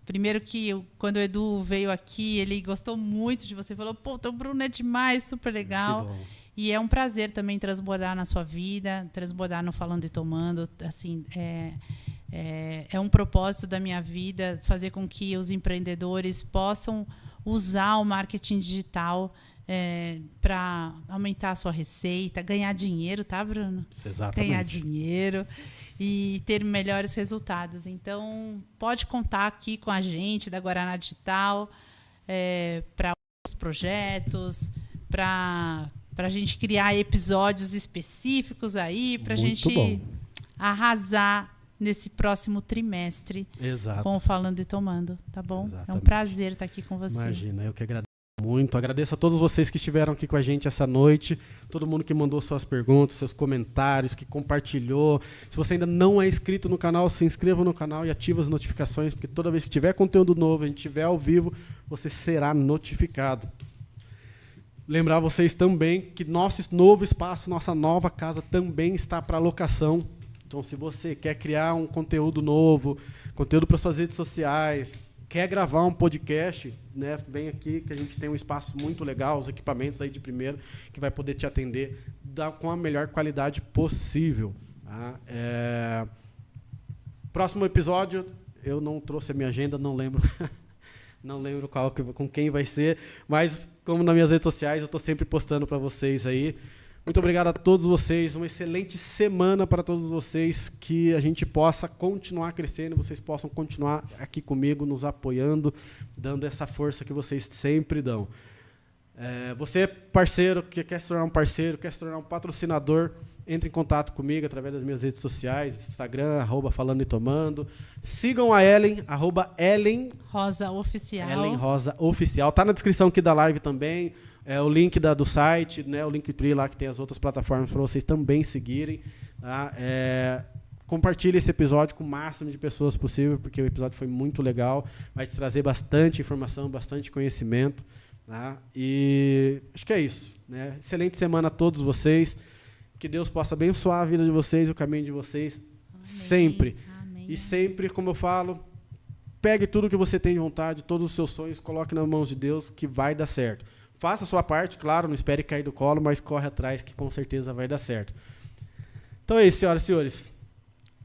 Primeiro que quando o Edu veio aqui, ele gostou muito de você. Falou, pô, o Bruno é demais, super legal. Que bom. E é um prazer também transbordar na sua vida, transbordar no Falando e Tomando. Assim, é um propósito da minha vida fazer com que os empreendedores possam usar o marketing digital para aumentar a sua receita, ganhar dinheiro, tá, Bruno? Exatamente. Ganhar dinheiro e ter melhores resultados. Então, pode contar aqui com a gente da Guaraná Digital para os projetos, para a gente criar episódios específicos aí, para a gente arrasar nesse próximo trimestre. Exato. Com o Falando e Tomando, tá bom? Exatamente. É um prazer estar aqui com você. Imagina, eu que agradeço muito. Agradeço a todos vocês que estiveram aqui com a gente essa noite, todo mundo que mandou suas perguntas, seus comentários, que compartilhou. Se você ainda não é inscrito no canal, se inscreva no canal e ative as notificações, porque toda vez que tiver conteúdo novo, a gente estiver ao vivo, você será notificado. Lembrar vocês também que nosso novo espaço, nossa nova casa também está para locação. Então, se você quer criar um conteúdo novo, conteúdo para suas redes sociais, quer gravar um podcast, né, vem aqui que a gente tem um espaço muito legal, os equipamentos aí de primeira, que vai poder te atender com a melhor qualidade possível. Tá? Próximo episódio, eu não trouxe a minha agenda, não lembro. Não lembro com quem vai ser, mas como nas minhas redes sociais, eu estou sempre postando para vocês aí. Muito obrigado a todos vocês, uma excelente semana para todos vocês, que a gente possa continuar crescendo, vocês possam continuar aqui comigo, nos apoiando, dando essa força que vocês sempre dão. Você, parceiro, que quer se tornar um parceiro, quer se tornar um patrocinador, entre em contato comigo através das minhas redes sociais, Instagram, @falando e tomando. Sigam a Ellen, @Ellen Rosa Oficial. Ellen Rosa Oficial. Tá na descrição aqui da live também. O link do site, né, o Linktree lá que tem as outras plataformas para vocês também seguirem. Tá? Compartilhe esse episódio com o máximo de pessoas possível, porque o episódio foi muito legal. Vai te trazer bastante informação, bastante conhecimento. Tá? E acho que é isso. Né? Excelente semana a todos vocês. Que Deus possa abençoar a vida de vocês e o caminho de vocês. Amém. Sempre. Amém. E sempre, como eu falo, pegue tudo que você tem de vontade, todos os seus sonhos, coloque nas mãos de Deus, que vai dar certo. Faça a sua parte, claro, não espere cair do colo, mas corre atrás que com certeza vai dar certo. Então é isso, senhoras e senhores.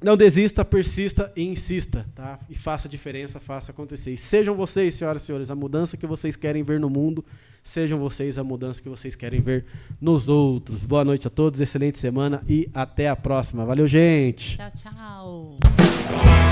Não desista, persista e insista, tá? E faça a diferença, faça acontecer. E sejam vocês, senhoras e senhores, a mudança que vocês querem ver no mundo, sejam vocês a mudança que vocês querem ver nos outros. Boa noite a todos, excelente semana e até a próxima. Valeu, gente! Tchau, tchau.